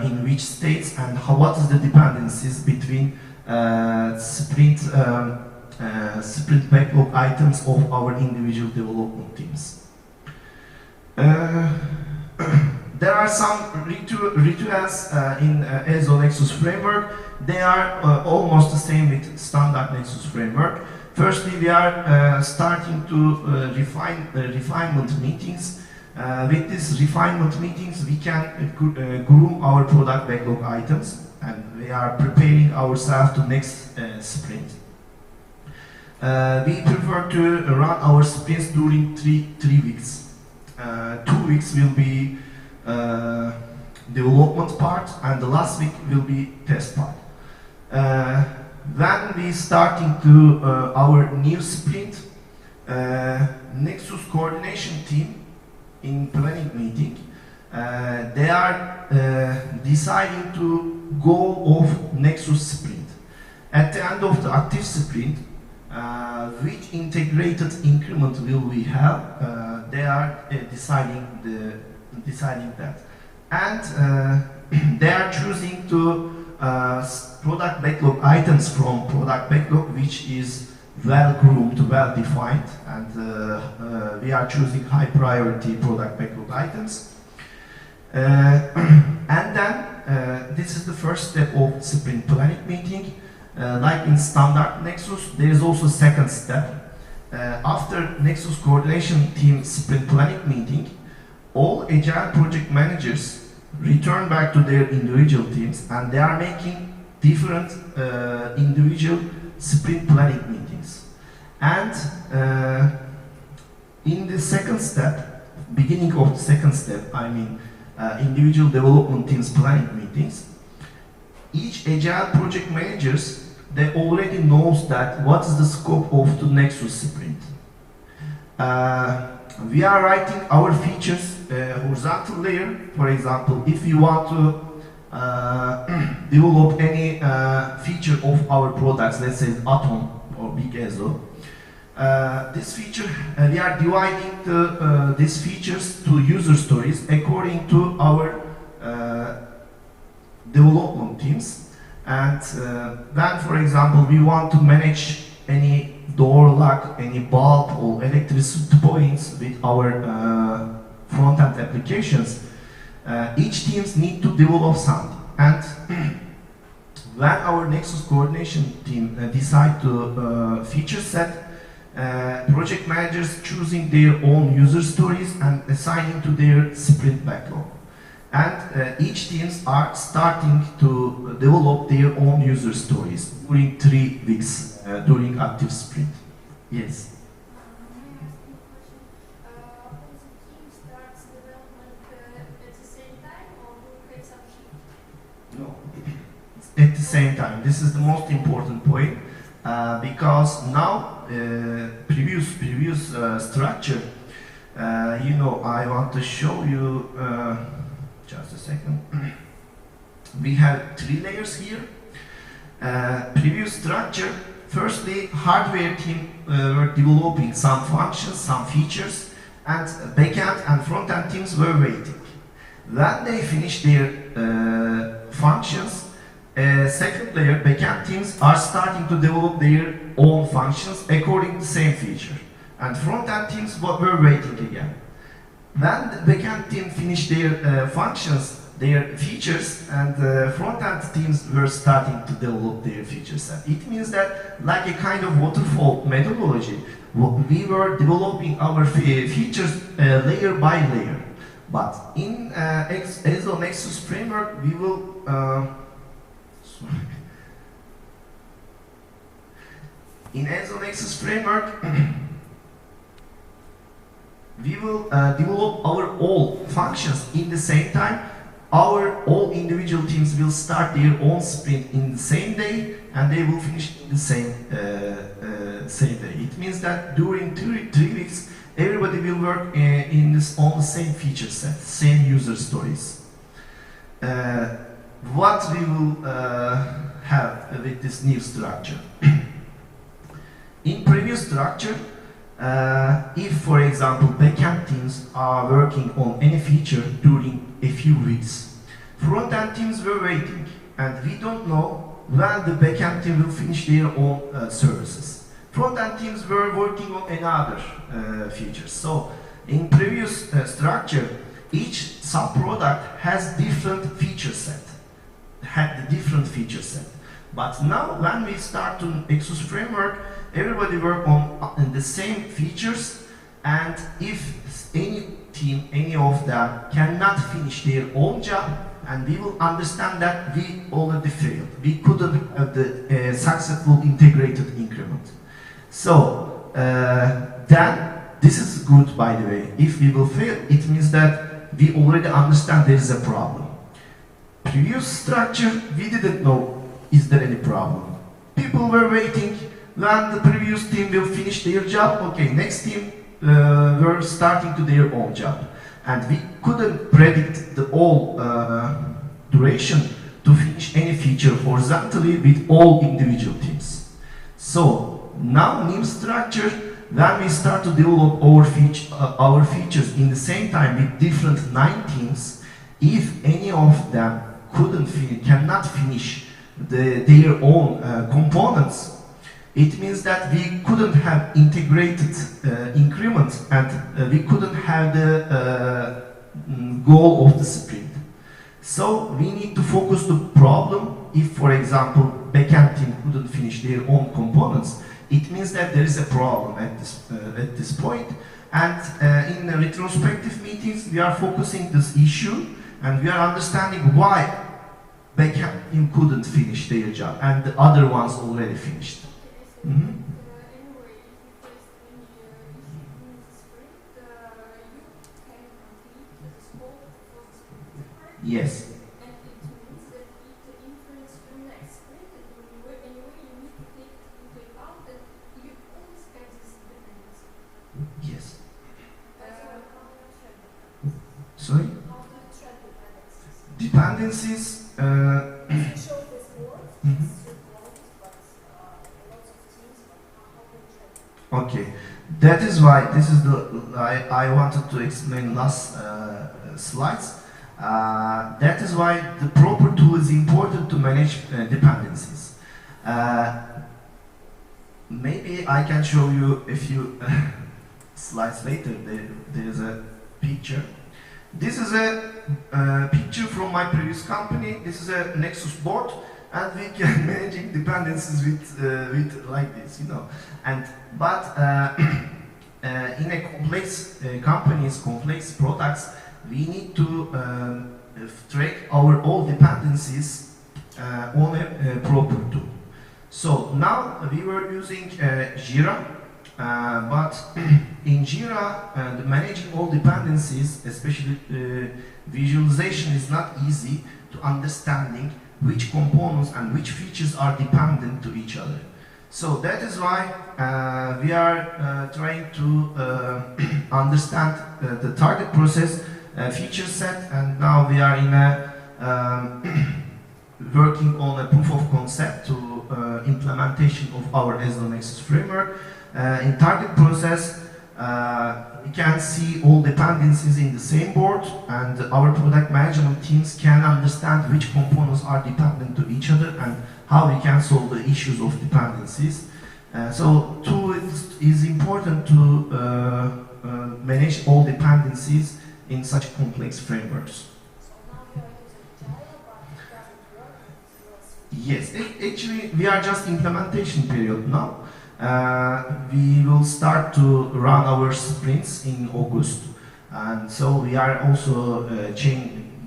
in which states, and what is the dependencies between sprint backlog items of our individual development teams. There are some rituals in Ezlo Nexus Framework. They are almost the same with standard Nexus Framework. Firstly, we are starting to refine refinement meetings. With these refinement meetings, we can groom our product backlog items, and we are preparing ourselves to next sprint. We prefer to run our sprints during three weeks. 2 weeks will be development part, and the last week will be test part. When we starting to our new sprint, Nexus coordination team in planning meeting, they are deciding to goal of Nexus sprint. At the end of the active sprint, which integrated increment will we have? They are deciding that, and they are choosing to product backlog items from product backlog, which is well groomed, well defined, and we are choosing high priority product backlog items. And then this is the first step of sprint planning meeting. Like in standard Nexus, there is also second step. After Nexus coordination team sprint planning meeting, all Agile project managers return back to their individual teams, and they are making different individual sprint planning meetings. And in the second step, beginning of the second step, I mean individual development teams planning meetings, each Agile project managers, they already knows that what is the scope of the Nexus sprint. We are writing our features horizontal layer. For example, if you want to develop any feature of our products, let's say Atom or Big Ezlo, this feature, we are dividing these features to user stories according to our development teams. And then, for example, we want to manage any door lock, any bulb or electricity points with our front-end applications, each teams need to develop something. And when our Nexus coordination team decide to feature set, project managers choosing their own user stories and assigning to their sprint backlog. And each teams are starting to develop their own user stories during 3 weeks during active sprint. Yes. May I ask you a question? All the team starts development at the same time, or do you create some shift? No, at the same time. This is the most important point because now previous structure. You know, I want to show you. Just a second. We have 3 layers here. Previous structure. Firstly, hardware team were developing some functions, some features, and backend and frontend teams were waiting. When they finish their functions, second layer backend teams are starting to develop their own functions according to the same feature, and front-end teams were waiting again. When the backend team finished their functions, their features, and front-end teams were starting to develop their feature set. It means that, like a kind of waterfall methodology, we were developing our features layer by layer. But in Ezlo Nexus Framework, we will in Ezlo Nexus Framework, we will develop our all functions in the same time. Our all individual teams will start their own sprint in the same day, and they will finish in the same day. It means that during 3 weeks, everybody will work on the same feature set, same user stories. What we will have with this new structure? In previous structure, If, for example, backend teams are working on any feature during a few weeks, front-end teams were waiting, and we don't know when the backend team will finish their own services. Front-end teams were working on another features. So, in previous structure, each sub-product has different feature set, But now, when we start to Nexus Framework, everybody work on the same features, and if any team, any of them, cannot finish their own job, and we will understand that we already failed. We couldn't have the successful integrated increment. So, then, this is good, by the way. If we will fail, it means that we already understand there is a problem. Previous structure, we didn't know, is there any problem? People were waiting when the previous team will finish their job. Okay, next team were starting to their own job. And we couldn't predict the all duration to finish any feature horizontally with all individual teams. So, now new structure, when we start to develop our features in the same time with different 9 teams, if any of them cannot finish their own components, it means that we couldn't have integrated increments, and we couldn't have the goal of the sprint. So we need to focus the problem. If, for example, backend team couldn't finish their own components, it means that there is a problem at this point. And in the retrospective meetings, we are focusing this issue, and we are understanding why backend team couldn't finish their job, and the other ones already finished. Anyway, if you faced any issue in the sprint, you can complete the scope for the sprint, right? Yes. And it means that it influences the next sprint, and anyway you need to take it into account that you always have this dependency. Yes. How do you track Sorry? How do you track dependencies? Dependencies. You show this board, Mhm. it's your close, but lots of teams, but how do you track it? Okay, that is why this is I wanted to explain last slides. That is why the proper tool is important to manage dependencies. Maybe I can show you a few slides later. There is a picture. This is a picture from my previous company. This is a Nexus board, and we can managing dependencies with like this, you know. But in a complex companies, complex products, we need to track our all dependencies on a proper tool. So now we were using Jira, but in Jira, the managing all dependencies, especially visualization, is not easy to understanding which components and which features are dependent to each other. So that is why we are trying to understand the target process feature set, and now we are in a working on a proof of concept to implementation of our Ezlo Nexus Framework. In target process, we can see all dependencies in the same board, and our product management teams can understand which components are dependent to each other and how we can solve the issues of dependencies. So tool is important to manage all dependencies in such complex frameworks. So now you are using Agile, but it doesn't work with Yes, actually we are just implementation period now. We will start to run our sprints in August, and so we are also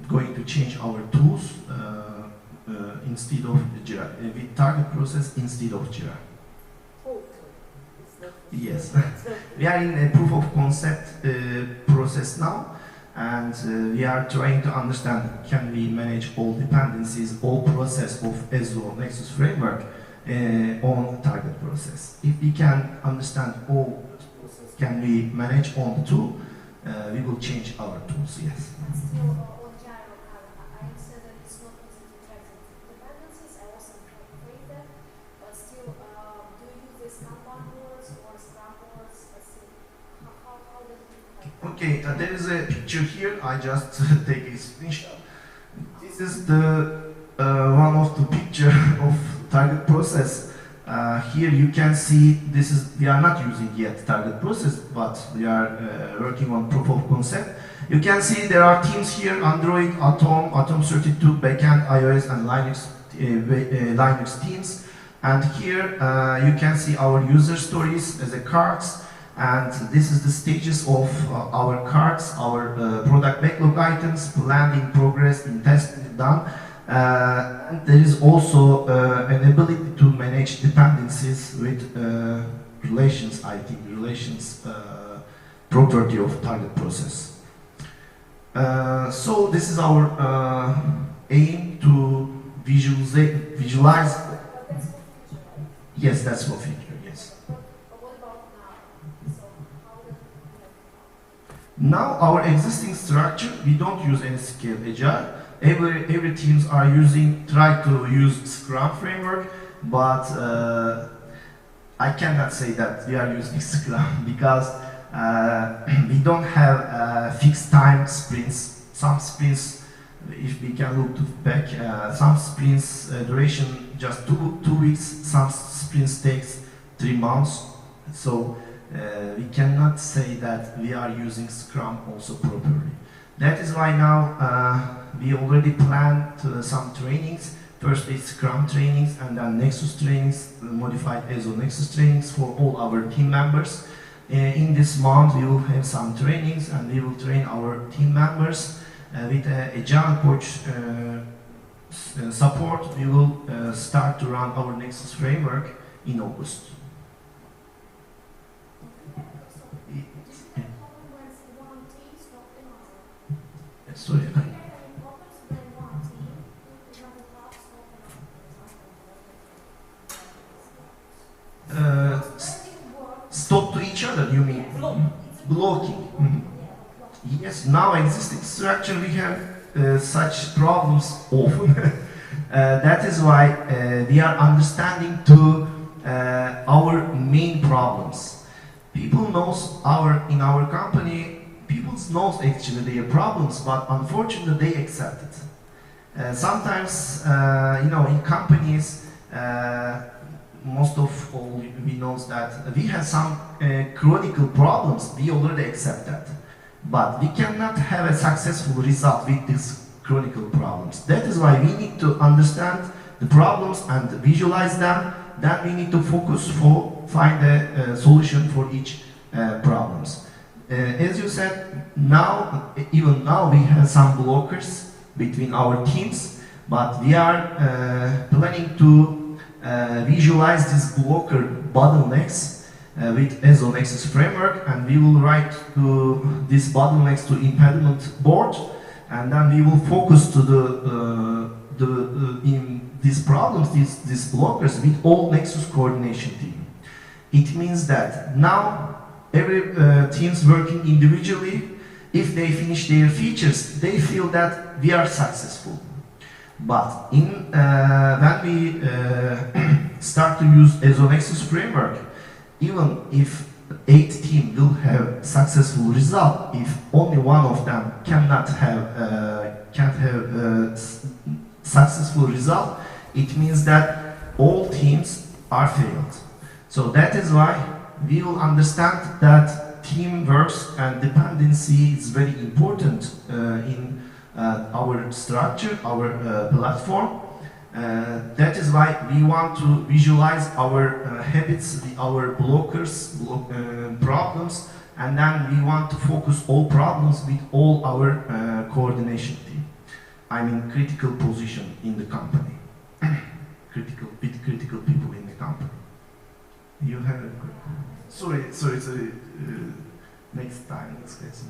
going to change our tools instead of Jira, with target process instead of Jira. Yes, we are in a proof of concept process now, and we are trying to understand, can we manage all dependencies, all process of Ezlo Nexus Framework on target process. If we can understand all process, can we manage on the tool, we will change our tools, yes. But still, on Agile, I understand that it's not easy to track the dependencies. I also afraid that, but still, do you use these Kanban boards or Scrum boards? But still, Okay, there is a picture here. I just take a screenshot. This is the one of the picture of target process. Here you can see this is we are not using yet target process, but we are working on proof of concept. You can see there are teams here: Android, Atom 32, backend, iOS, and Linux teams. And here you can see our user stories as a cards. And this is the stages of our cards, our product backlog items, planned in progress, in test done. And there is also an ability to manage dependencies with relations, IT relations property of target process. So this is our aim to visualize. Yes, that's for future, yes. Now our existing structure, we don't use any scale agile. Every teams are try to use Scrum framework, but I cannot say that we are using Scrum because we don't have fixed time sprints. Some sprints, if we can look back, some sprints duration just two weeks. Some sprints takes 3 months. So we cannot say that we are using Scrum also properly. That is why now we already planned some trainings. First is Scrum trainings and then Nexus trainings, modified Ezlo Nexus trainings for all our team members. In this month we will have some trainings and we will train our team members with Agile coach support. We will start to run our Nexus framework in August. Sorry. Stop to each other, you mean? Blocking. Mm-hmm. Yes, now existing structure we have such problems often. That is why we are understanding to our main problems. People knows in our company. People knows actually their problems, but unfortunately they accept it. Sometimes, in companies, most of all we knows that we have some chronic problems. We already accept that, but we cannot have a successful result with these chronic problems. That is why we need to understand the problems and visualize them. Then we need to focus find a solution for each problems. As you said, even now we have some blockers between our teams, but we are planning to visualize this blocker bottlenecks with ZLO Nexus Framework, and we will write to this bottlenecks to impediment board, and then we will focus to in these problems, these blockers with all Nexus coordination team. It means that now every teams working individually, if they finish their features, they feel that we are successful. But when we start to use ZLO Nexus Framework, even if 8 teams will have successful result, if only one of them can't have successful result, it means that all teams are failed. So that is why we will understand that teamwork and dependency is very important in our structure, our platform. That is why we want to visualize our habits, our blockers, problems, and then we want to focus all problems with all our coordination team. I mean critical position in the company, critical people in the company. You have a sorry. Next time, next question.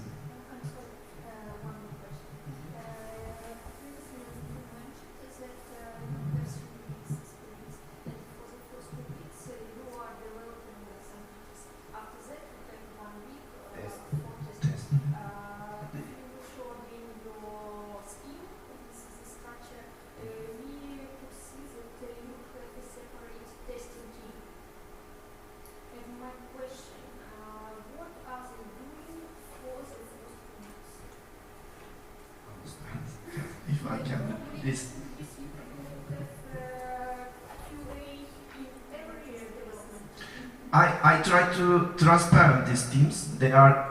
I try to transparent these teams. They are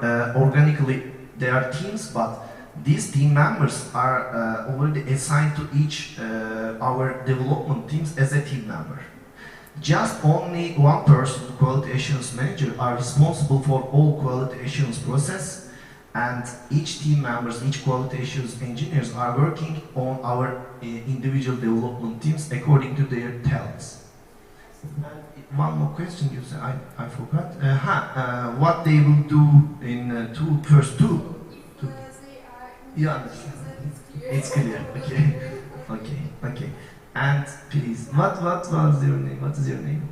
they are teams, but these team members are already assigned to each our development teams as a team member. Just only one person, quality assurance manager, are responsible for all quality assurance process, and each team members, each quality assurance engineers are working on our individual development teams according to their talents. And one more question you said, I forgot. What they will do in first two? If they are You understand? then It's clear. Okay. Okay. And please, what was your name? What is your name?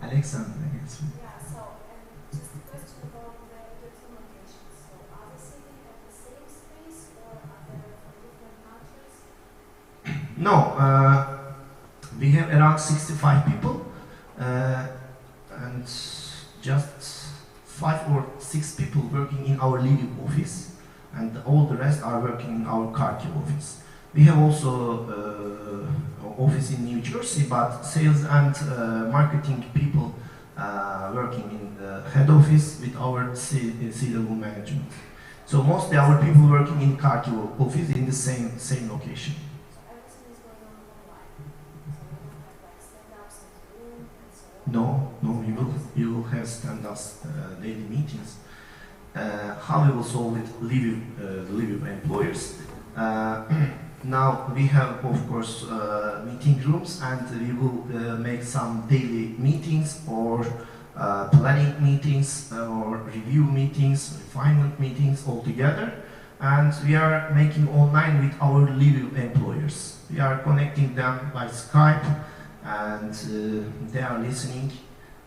Alexander. Yes. Yeah, so, and just a question about the two locations. So, are they sitting at the same space or are they from different countries? No, we have around 65 people, and just 5 or 6 people working in our Lviv office, and all the rest are working in our Kharkiv office. We have also office in New Jersey, but sales and marketing people working in the head office with our C-level management. So mostly our people working in Kharkiv office in the same location. So, everything is going on online. So, you don't have like stand-ups in the room and so on. No, you will have stand-ups daily meetings. How we will solve it, Lviv employers. Now we have, of course, meeting rooms, and we will make some daily meetings or planning meetings or review meetings, refinement meetings all together. And we are making online with our Lviv employers. We are connecting them by Skype, and they are listening.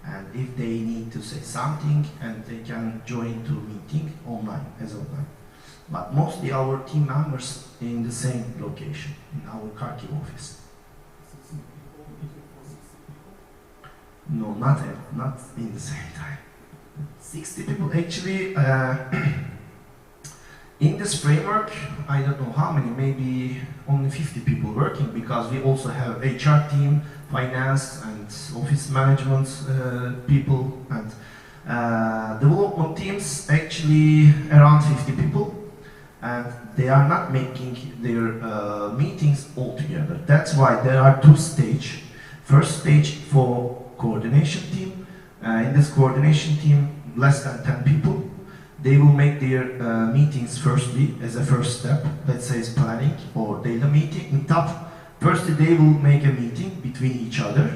And if they need to say something, and they can join to meeting online, as online. But mostly our team members in the same location, in our Kharkiv office. No, not in the same time. 60 people actually. In this framework, I don't know how many, maybe only 50 people working, because we also have HR team, finance and office management people, and development teams actually around 50 people, and they are not making their meetings all together. That's why there are 2 stages. First stage for coordination team. In this coordination team, less than 10 people. They will make their meetings firstly as a first step. Let's say it's planning or data meetup. Firstly, they will make a meeting between each other,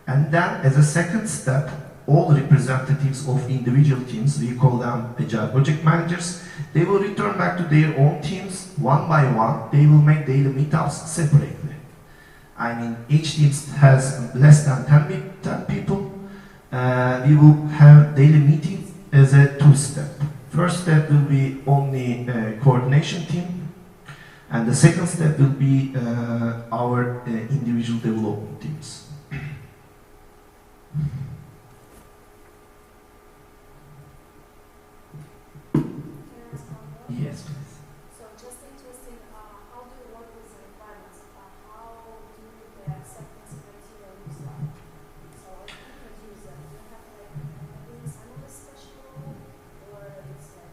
and then as a second step, all representatives of individual teams, we call them Agile project managers, they will return back to their own teams one by one. They will make daily meetups separately. I mean, each team has less than 10 people. We will have daily meetings as a 2-step. First step will be only coordination team, and the second step will be our individual development teams. Yes, please. So, just interesting, how do you work with the requirements? How do the acceptance criteria look like? So, if you produce them, do you have like a business analyst special role, or it's a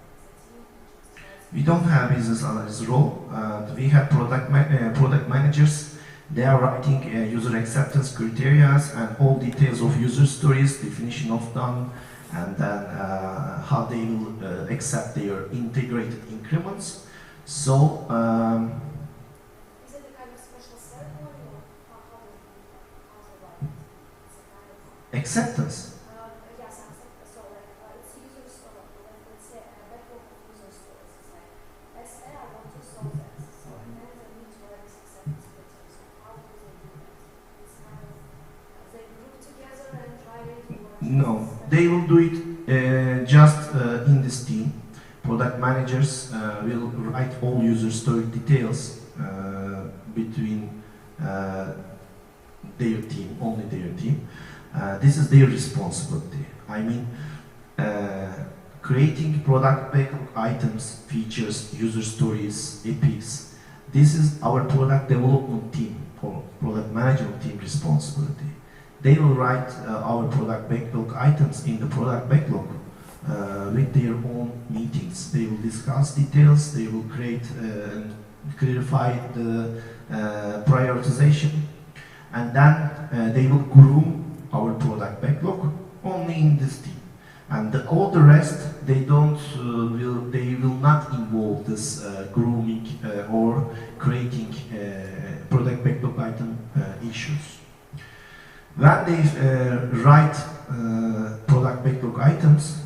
team which is We don't have business analyst role. We have product managers. They are writing user acceptance criteria and all details of user stories, definition of done, and then how they will accept their integrated increments. So, Is it a kind of special ceremony, or how's it like? It's a kind of acceptance. yes, so like it's user story. Let's say a backlog of user stories. It's like, let's say I want to solve this, so and then they need to write this acceptance criteria. So how do they do that? It's kind of they group together and write it. Or No, they will do it just in this team. Product managers will write all user story details between their team, only their team. This is their responsibility. I mean, creating product backlog items, features, user stories, epics. This is our product development team or product management team responsibility. they will write our product backlog items in the product backlog with their own meetings. They will discuss details, they will create and clarify the prioritization, and then they will groom our product backlog only in this team. And all the rest, they will not involve this grooming or creating product backlog item issues. When they write product backlog items,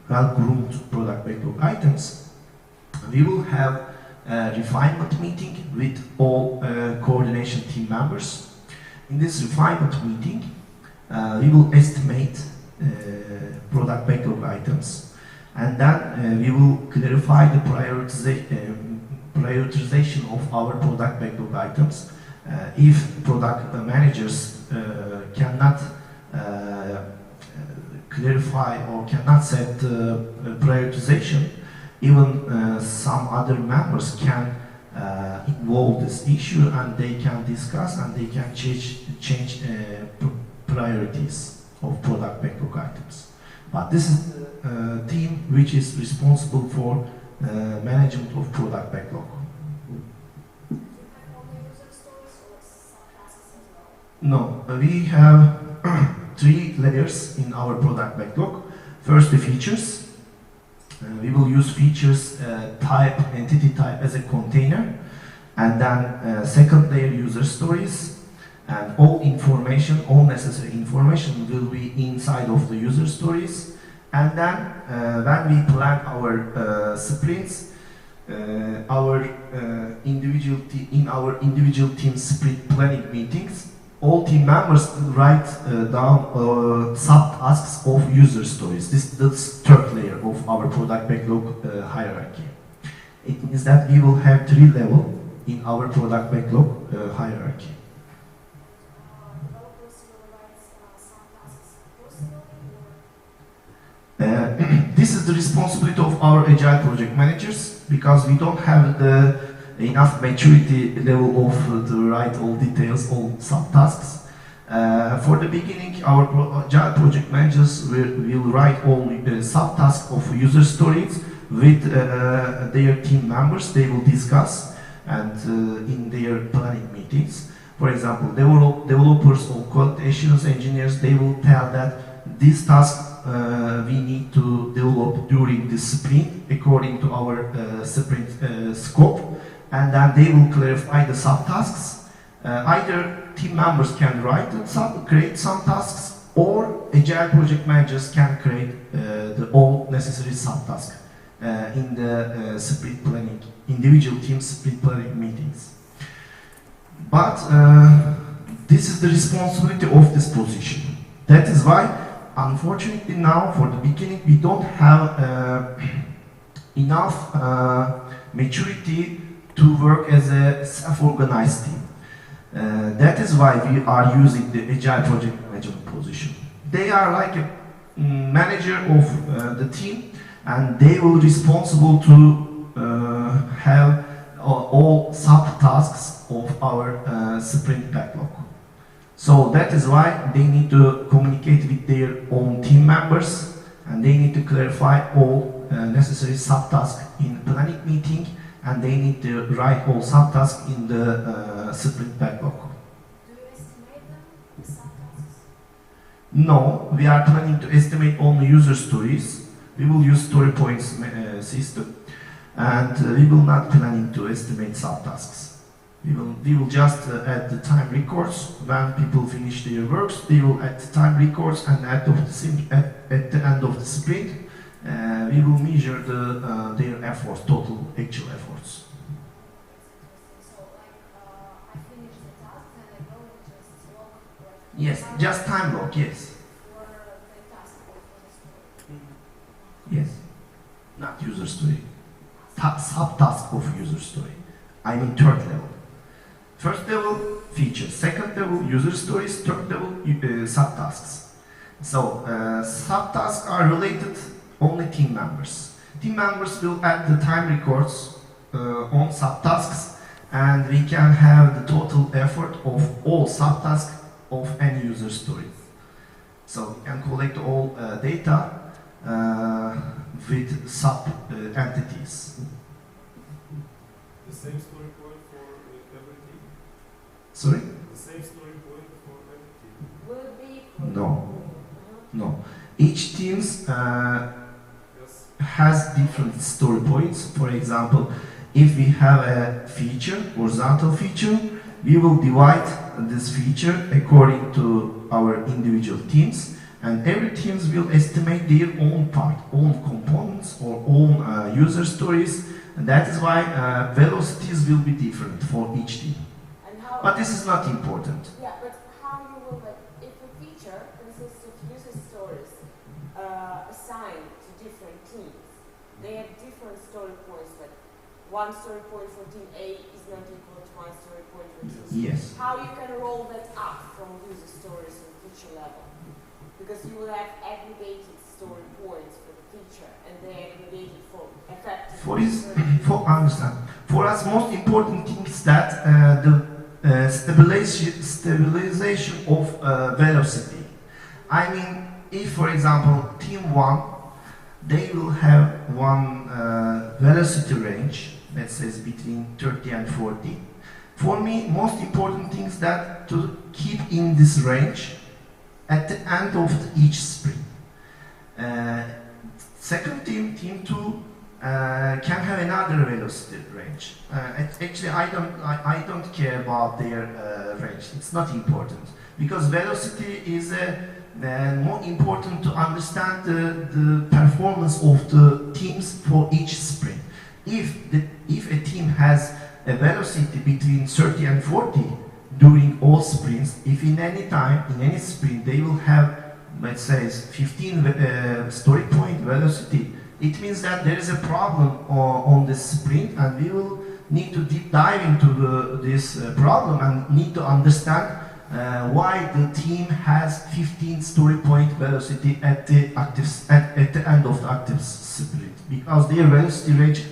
well-groomed product backlog items, we will have a refinement meeting with all coordination team members. In this refinement meeting, we will estimate product backlog items, and then we will clarify the prioritization of our product backlog items. If product managers cannot clarify or cannot set prioritization, even some other members can involve this issue, and they can discuss and they can change priorities of product backlog items. But this is the team which is responsible for management of product backlog. No, we have 3 layers in our product backlog. First, the features. We will use features type, entity type as a container, and then second layer, user stories, and all information, all necessary information will be inside of the user stories. And then when we plan our sprints, in our individual team sprint planning meetings, all team members will write down subtasks of user stories. This is the third layer of our product backlog hierarchy. It means that we will have 3 levels in our product backlog hierarchy. This is the responsibility of our Agile project managers, because we don't have enough maturity level of to write all details, all subtasks. For the beginning, our Agile project managers will write all the subtasks of user stories with their team members. They will discuss and in their planning meetings. For example, developers or quality assurance engineers, they will tell that this task we need to develop during the sprint according to our sprint scope, and then they will clarify the subtasks. Either team members can create some tasks, or Agile project managers can create all necessary subtasks in the sprint planning, individual team sprint planning meetings. But this is the responsibility of this position. That is why, unfortunately now, for the beginning, we don't have enough maturity to work as a self-organized team. That is why we are using the Agile project management position. They are like a manager of the team, and they will be responsible to have all subtasks of our sprint backlog. So that is why they need to communicate with their own team members, and they need to clarify all necessary subtasks in planning meeting, and they need to write all subtasks in the sprint backlog. Do you estimate them, the subtasks? No, we are planning to estimate only user stories. We will use story points system, and we will not planning to estimate subtasks. We will just add the time records. When people finish their works, they will add the time records, and at the end of the sprint, we will measure their efforts, total actual efforts. So, like, I finish the task and I go and just log, like, Yes, just time log, yes. for the task for the story. Yes. Not user story. Subtask of user story. I mean third level. First level, features. Second level, user stories. Third level, subtasks. So, subtasks are related only team members. Team members will add the time records on subtasks, and we can have the total effort of all subtasks of an user story. So we can collect all data with sub entities. The same story point for every team? Sorry? The same story point for every team? Will it be? No. No. Each team Yes. has different story points. For example, if we have a feature, horizontal feature, we will divide this feature according to our individual teams, and every teams will estimate their own part, own components or own user stories, and that is why velocities will be different for each team. And how? But this is not important. Yeah, but how you will like if a feature consists of user stories assigned to different teams, they have different story points. Like one story point for team A is not equal to one story point for team C. Yes. How you can roll that up from user stories on feature level? Because you will have aggregated story points for the feature, and they aggregated for effective. For understand. For us, most important thing is that the stabilization of velocity. I mean, if for example team 1, they will have one velocity range, let's say between 30 and 40. For me, most important thing is that to keep in this range at the end of each sprint. Second team, team 2, can have another velocity range. Actually, I don't care about their range. It's not important because velocity is more important to understand the performance of the teams for each sprint. If a team has a velocity between 30 and 40 during all sprints, if in any time, in any sprint, they will have, let's say, 15 story point velocity, it means that there is a problem on this sprint, and we will need to deep dive into this problem and need to understand why the team has 15 story point velocity at the end of the active sprint, because their velocity range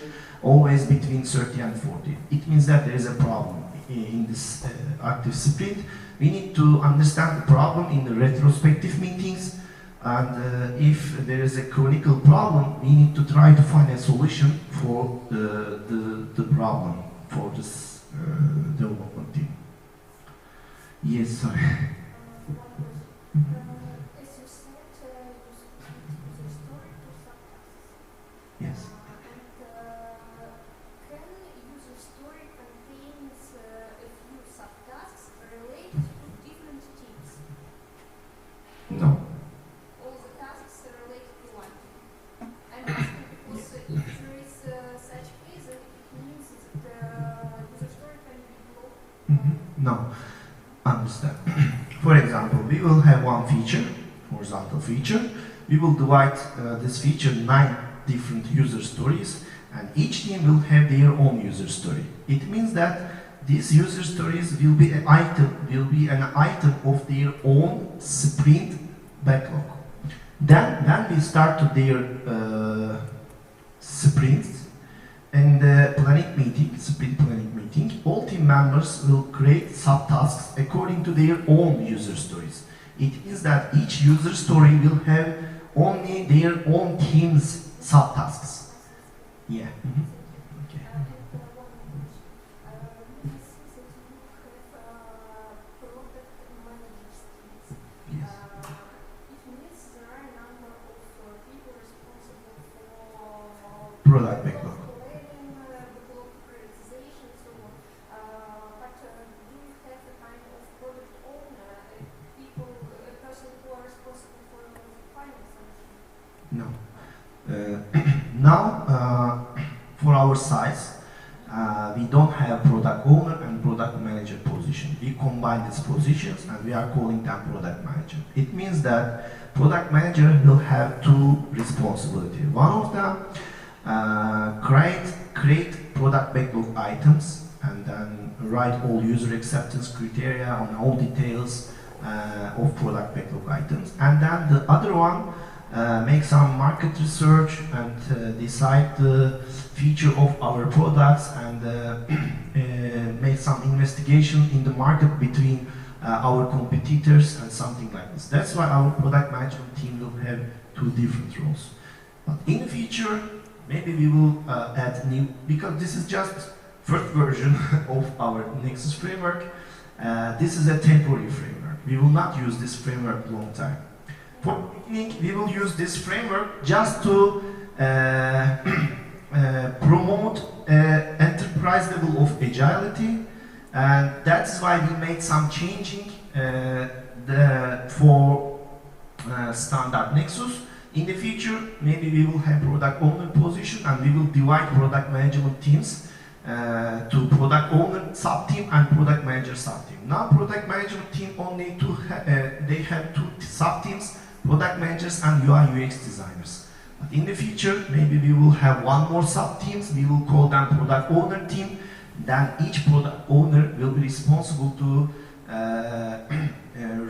always between 30 and 40. It means that there is a problem in this active sprint. We need to understand the problem in the retrospective meetings, and if there is a critical problem, we need to try to find a solution for the problem for this development team. Yes, sorry. As you said, you split user story to subtasks. Yes. Can user story contains a few subtasks related to different teams? No. All the tasks are related to one team. I'm asking because if there is such case, it means that user story can be blocked. No. Understand. For example, we will have one feature, horizontal feature. We will divide this feature 9 different user stories, and each team will have their own user story. It means that these user stories will be an item of their own sprint backlog. Then when we start their sprints, in the sprint planning meeting, all team members will create subtasks according to their own user stories. It means that each user story will have only their own team's subtasks. Yeah. Okay. Yes. Product backlog. No. Now, for our size, we don't have product owner and product manager position. We combine these positions and we are calling them product manager. It means that product manager will have 2 responsibilities. One of them, create product backlog items and then write all user acceptance criteria on all details of product backlog items. And then the other one, make some market research and decide the feature of our products and make some investigation in the market between our competitors and something like this. That's why our product management team will have two different roles. But in the future, maybe we will add new, because this is just first version of our Nexus framework. This is a temporary framework. We will not use this framework long time. For the beginning, we will use this framework just to promote enterprise level of agility, and that's why we made some changing for standard Nexus. In the future, maybe we will have product owner position, and we will divide product management teams to product owner sub-team and product manager sub-team. Now product management team only they have two sub-teams, product managers and UI UX designers. But in the future, maybe we will have one more sub-teams, we will call them product owner team. Then each product owner will be responsible to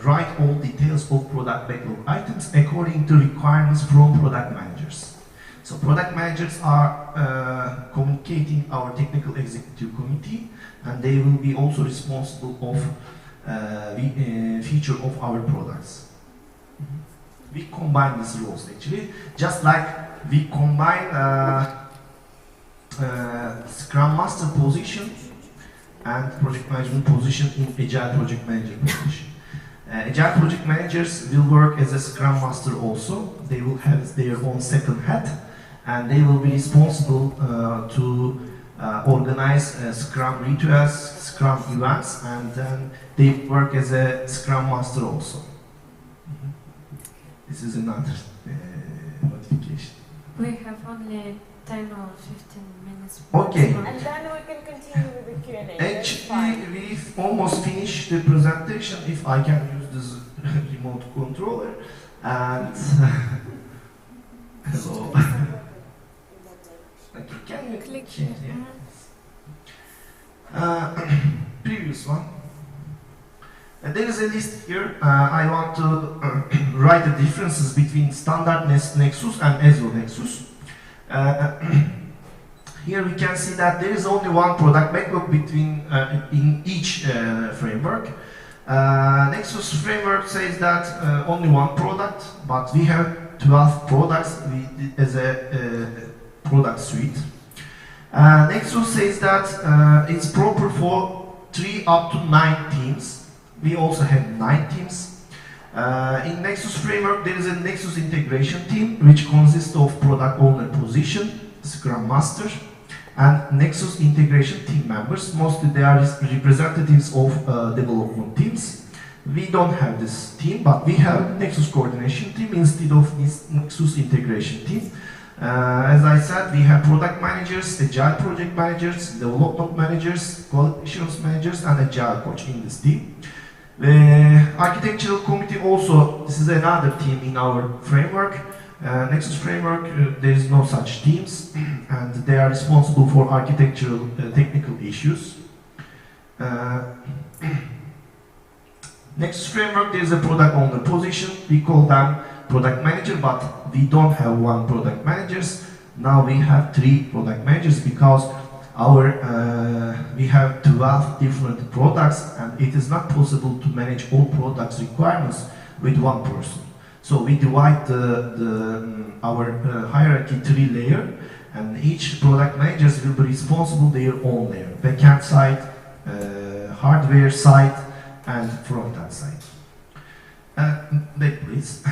write all details of product backlog items according to requirements from product managers. So product managers are communicating our technical executive committee, and they will be also responsible of feature of our products. We combine these roles actually, just like we combine Scrum Master position and project management position in Agile project manager position. Agile project managers will work as a Scrum Master also. They will have their own second hat, and they will be responsible to organize Scrum rituals, Scrum events, and then they work as a Scrum Master also. This is another modification. We have only 10 or 15 minutes. Okay. And then we can continue with the Q&A. Actually, we've almost finished the presentation. If I can use this remote controller. And hello. Okay, can you Click change here. previous one. There is a list here. I want to write the differences between standard Nexus and Ezlo Nexus. Here we can see that there is only one product backlog between in each framework. Nexus framework says that only one product, but we have 12 products as a product suite. Nexus says that it's proper for 3 up to 9 teams. We also have 9 teams. In Nexus framework, there is a Nexus integration team, which consists of product owner position, Scrum Master, and Nexus integration team members. Mostly they are representatives of development teams. We don't have this team, but we have Nexus coordination team instead of this Nexus integration team. As I said, we have product managers, agile project managers, development managers, quality assurance managers, and agile coach in this team. The architectural committee also, this is another team in our framework. Nexus framework, there is no such teams, and they are responsible for architectural technical issues. Nexus framework, there is a product owner position. We call them product manager, but we don't have one product managers. Now we have 3 product managers because we have 12 different products, and it is not possible to manage all products requirements with one person. So we divide our hierarchy 3 layers, and each product managers will be responsible their own layer: backend side, hardware side, and front-end side. Next, please.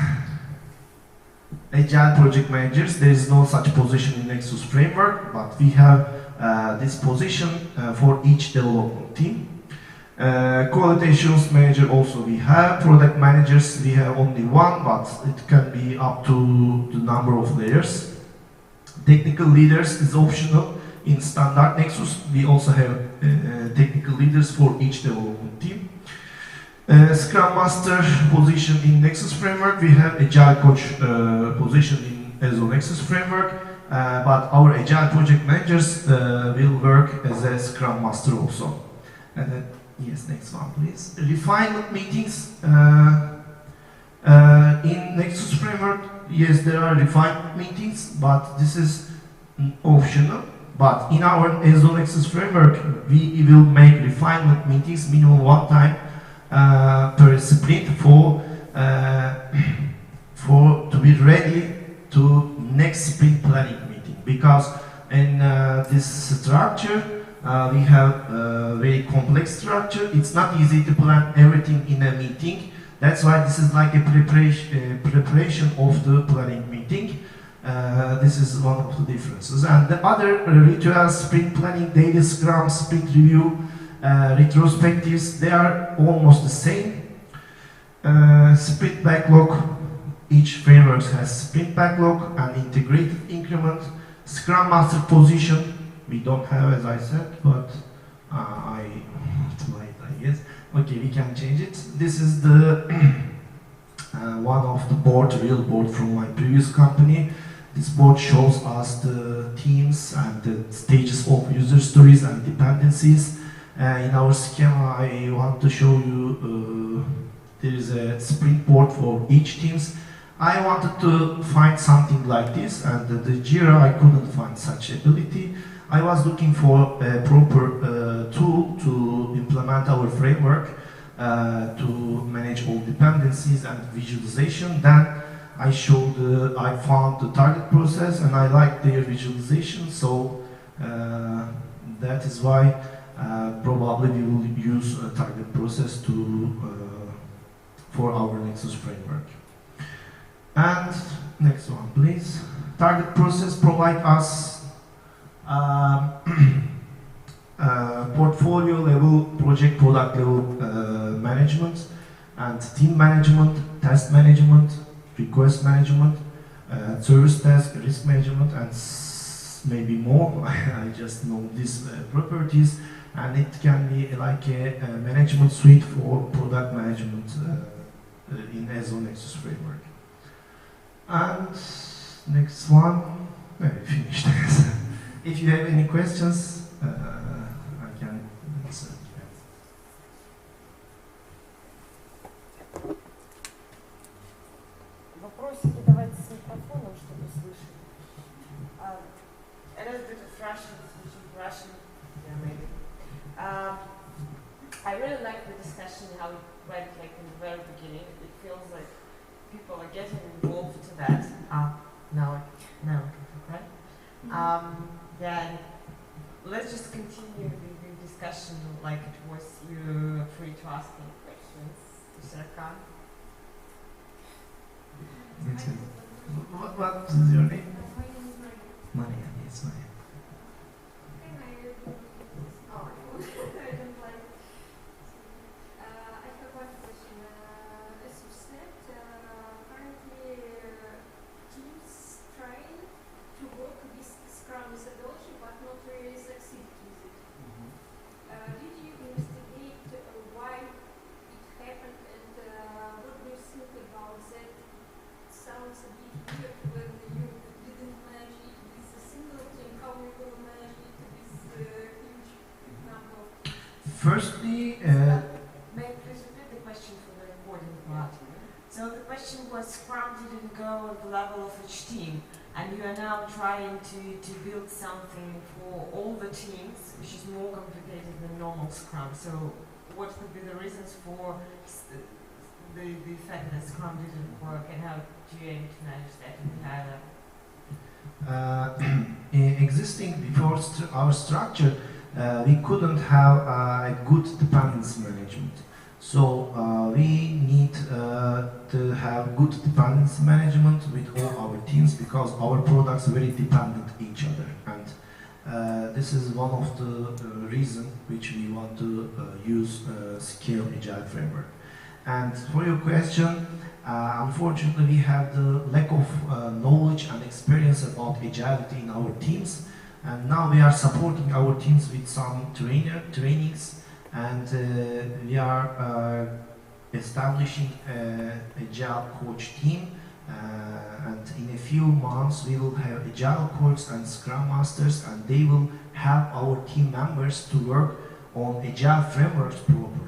Agile project managers, there is no such position in Nexus framework, but we have this position for each development team. Quality assurance manager also we have. Product managers, we have only one, but it can be up to the number of layers. Technical leaders is optional in standard Nexus. We also have technical leaders for each development team. Scrum Master position in Nexus framework. We have Agile Coach position in Ezlo Nexus framework. But our Agile project managers will work as a Scrum Master also. And then, yes, next one, please. Refinement meetings in Nexus framework. Yes, there are refinement meetings, but this is optional. But in our Ezlo Nexus framework, we will make refinement meetings minimum 1 time per sprint to be ready to next sprint planning meeting, because in this structure we have a very complex structure. It's not easy to plan everything in a meeting. That's why this is like a preparation of the planning meeting. This is one of the differences. And the other rituals, sprint planning, daily scrum, sprint review, retrospectives, they are almost the same. Sprint backlog, each framework has sprint backlog and integrated increment. Scrum master position, we don't have, as I said, but I tried, I guess. Okay, we can change it. This is the one of the board, real board from my previous company. This board shows us the teams and the stages of user stories and dependencies. In our schema, I want to show you there is a sprint board for each teams. I wanted to find something like this, and the Jira, I couldn't find such ability. I was looking for a proper tool to implement our framework to manage all dependencies and visualization. Then I found the target process, and I like their visualization, so that is why probably we will use a target process for our Nexus framework. And next one, please. Target process provide us portfolio level, project product level management, and team management, task management, request management, service task, risk management, and maybe more. I just know these properties, and it can be like a management suite for product management in Ezlo Nexus Framework. And next one, we finished. If you have any questions, I can answer. Вопросики давайте с микрофоном, чтобы слышать. A little bit of Russian, speaking Russian, yeah, maybe. I really like the discussion, how it went like in the very beginning. It feels like people are getting involved to that. No, right? Then let's just continue the discussion like it was. You're free to ask any questions. Serkan. What is your name? My name is Maria. Maria, yes, Maria. Can I oh, I don't like. I have one question. As you said, currently teams trying to work with Scrum methodology but not really succeed with it. Did you investigate why it happened, and what do you think about that? Sounds a bit weird when you didn't manage it with a single team. How you will manage it with a huge number of teams? Firstly, May I please repeat the question for the recording part? So the question was, Scrum didn't go at the level of each team, and you are now trying to build something for all the teams, which is more complicated than normal Scrum. So what could be the reasons for the fact that Scrum didn't work, and how do you aim to manage that entirely? Existing before our structure, we couldn't have a good dependency management. So we need to have good dependency management with all our teams, because our products are very dependent each other. And this is one of the reasons which we want to use Scale Agile framework. And for your question, unfortunately we have the lack of knowledge and experience about agility in our teams, and now we are supporting our teams with some trainings, and we are establishing an Agile coach team, and in a few months we will have Agile coaches and Scrum Masters, and they will help our team members to work on Agile frameworks properly.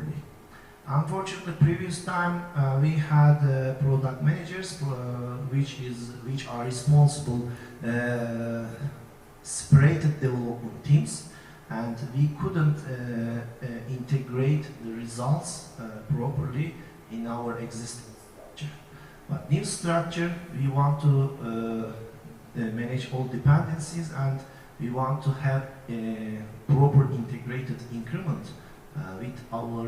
Unfortunately, previous time we had product managers which are responsible separated development teams, and we couldn't integrate the results properly in our existing structure. But new structure, we want to manage all dependencies, and we want to have a proper integrated increment with our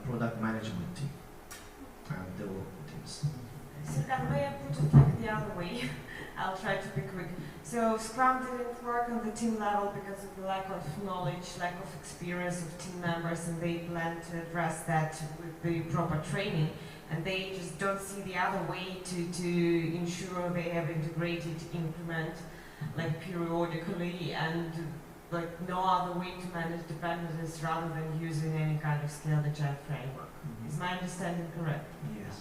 product management team and development teams. So can way I put it like the other way? I'll try to be quick. So Scrum didn't work on the team level because of the lack of knowledge, lack of experience of team members, and they plan to address that with the proper training. And they just don't see the other way to ensure they have integrated increment like periodically, and like no other way to manage dependencies rather than using any kind of scaled agile framework. Is my understanding correct? Yes.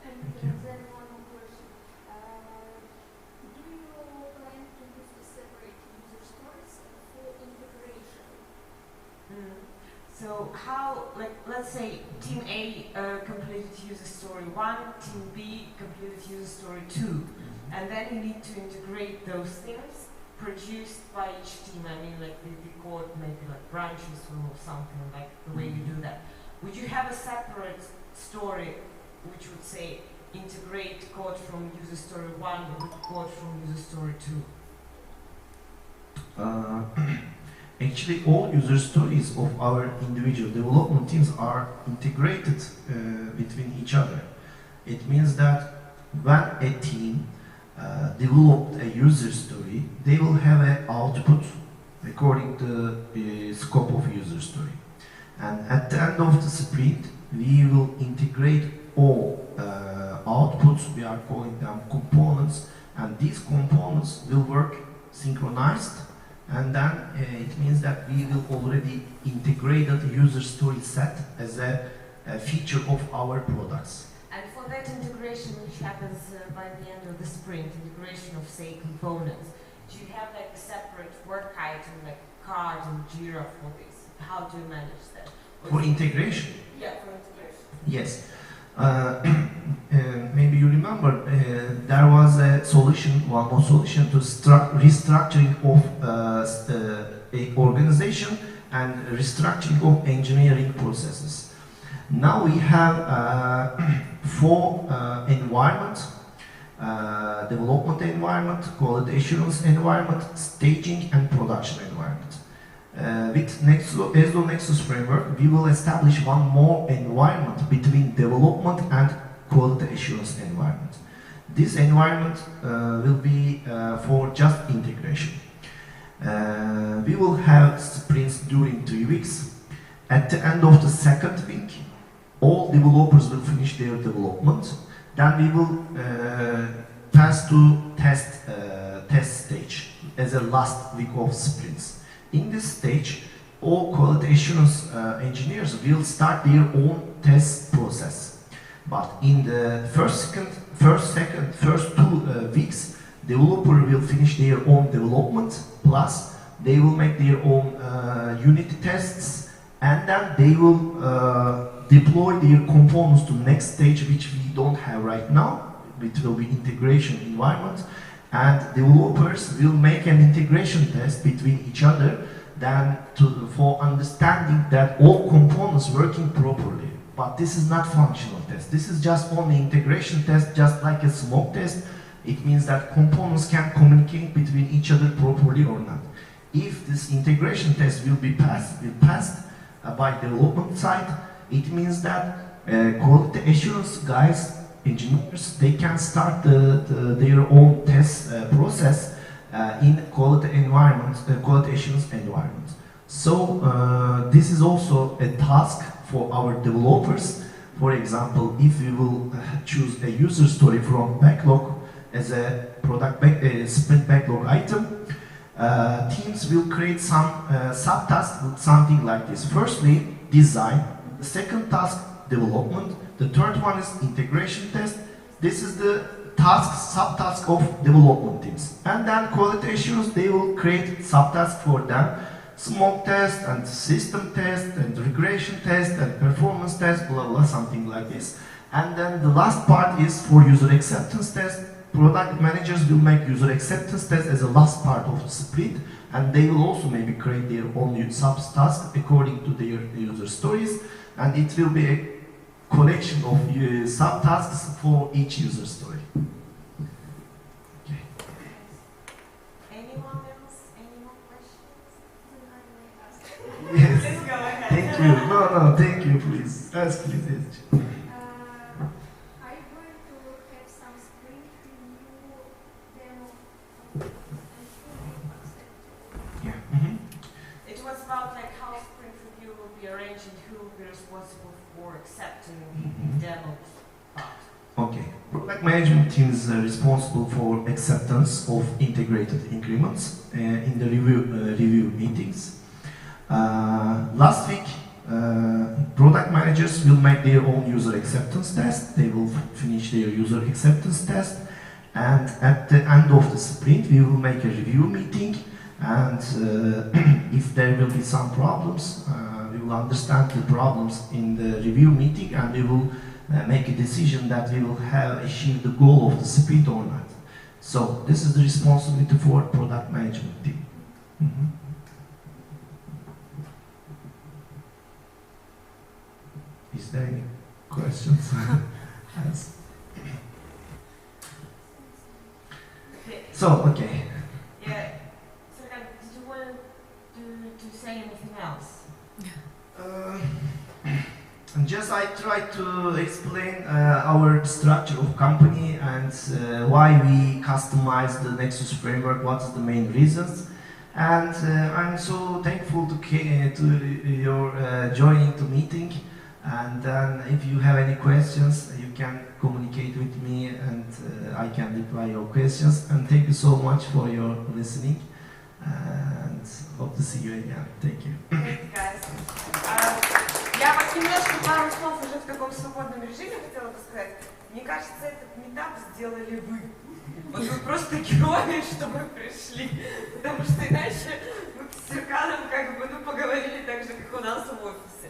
And Thank you. then one more question. Do you plan to use the separate user stories for integration? So how, like, let's say team A completed user story 1, team B completed user story 2, and then you need to integrate those things produced by each team. I mean, like the code, maybe like branches or something, like the way you do that. Would you have a separate story which would say integrate code from user story 1 with code from user story 2? Actually, all user stories of our individual development teams are integrated between each other. It means that when a team developed a user story, they will have an output according to the scope of user story. And at the end of the sprint, we will integrate all outputs, we are calling them components, and these components will work synchronized, and then it means that we will already integrate the user story set as a feature of our products. And for that integration, which happens by the end of the sprint, integration of, say, components, do you have like a separate work item, like card and Jira for this? How do you manage that? For integration? Yeah, for integration. Yes. Maybe you remember there was a solution, one more solution to restructuring of a organization and restructuring of engineering processes. Now we have 4 environments: development environment, quality assurance environment, staging, and production environment. With Ezlo Nexus Framework, we will establish one more environment between development and quality assurance environment. This environment will be for just integration. We will have sprints during 3 weeks. At the end of the second week, all developers will finish their development. Then we will pass to test stage as a last week of sprints. In this stage, all quality assurance engineers will start their own test process. But in the first 2 weeks, developer will finish their own development, plus they will make their own unit tests, and then they will deploy their components to next stage, which we don't have right now. It will be integration environment, and developers will make an integration test between each other for understanding that all components working properly. But this is not functional test. This is just only integration test, just like a smoke test. It means that components can communicate between each other properly or not. If this integration test will be passed by development side, it means that quality assurance guys, engineers, they can start their own test process in quality environment, quality assurance environment. So this is also a task for our developers. For example, if we will choose a user story from backlog as a sprint backlog item, teams will create some subtasks with something like this. Firstly, design. The second task, development. The third one is integration test. This is the subtask of development teams. And then quality assurance, they will create subtasks for them. Smoke test and system test and regression test and performance test, blah blah, something like this. And then the last part is for user acceptance test. Product managers will make user acceptance test as a last part of the sprint, and they will also maybe create their own subtasks according to their user stories, and it will be a collection of subtasks for each user story. Okay. Anyone else? Any more questions? Yes. Let's go ahead. Thank you. No, thank you, please. Ask please. Are you going to have some sprint review demo Yeah. It was about like how sprint review will be arranged and who will be responsible for accepting demos part. Okay. Product management team is responsible for acceptance of integrated increments in the review meetings. Last week, product managers will make their own user acceptance test. They will finish their user acceptance test, and at the end of the sprint, we will make a review meeting. And if there will be some problems, we will understand the problems in the review meeting, and we will make a decision that we will have achieved the goal of the sprint or not. So this is the responsibility for product management team. Is there any questions? Yes. So, okay. Yeah. So, did you want to say anything else? Just I tried to explain our structure of company and why we customized the Nexus framework, what is the main reasons. And I'm so thankful to your joining the meeting. And then if you have any questions, you can communicate with me and I can reply your questions. And thank you so much for your listening. And hope to see you again. Thank you. Thanks, guys. Я вот немножко пару слов уже в таком свободном режиме хотела бы сказать. Мне кажется, этот митап сделали вы. Вот вы просто герои, что вы пришли. Потому что иначе мы с Серканом как бы поговорили так же, как у нас в офисе.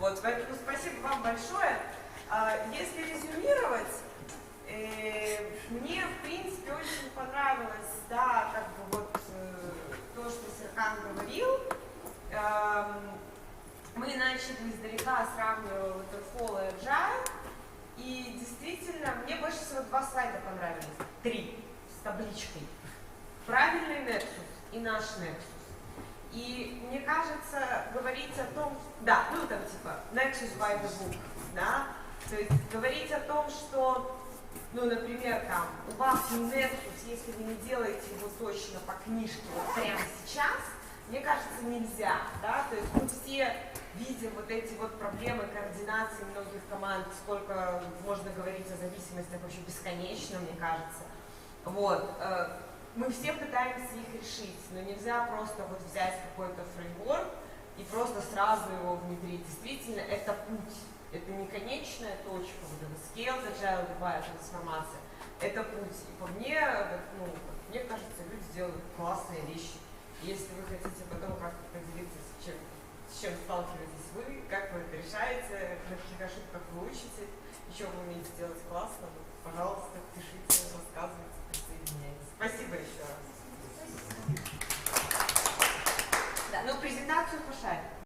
Вот, поэтому спасибо вам большое. Если резюмировать, мне в принципе очень понравилось, да, как бы вот то, что Серкан говорил. Мы начали издалека, сравнивая Waterfall и Agile, и действительно, мне больше всего 2 слайда понравились, 3, с табличкой. Правильный Nexus и наш Nexus. И мне кажется, говорить о том, да, ну там типа Nexus by the book, да, то есть говорить о том, что, ну, например, там, у вас не Nexus, если вы не делаете его точно по книжке вот прямо сейчас, мне кажется, нельзя, да, то есть мы все видим вот эти вот проблемы координации многих команд, сколько можно говорить о зависимостях вообще бесконечно, мне кажется. Вот. Мы все пытаемся их решить, но нельзя просто вот взять какой-то фреймворк и просто сразу его внедрить. Действительно, это путь, это не конечная точка, вот это scale, agile, любая трансформация, это путь. И по мне, ну, мне кажется, люди делают классные вещи. Если вы хотите потом как-то поделиться, с чем сталкиваетесь вы, как вы это решаете, на каких ошибках вы учите, еще вы умеете делать классно, пожалуйста, пишите, рассказывайте, присоединяйтесь. Спасибо еще раз. Да, ну презентацию пошарим.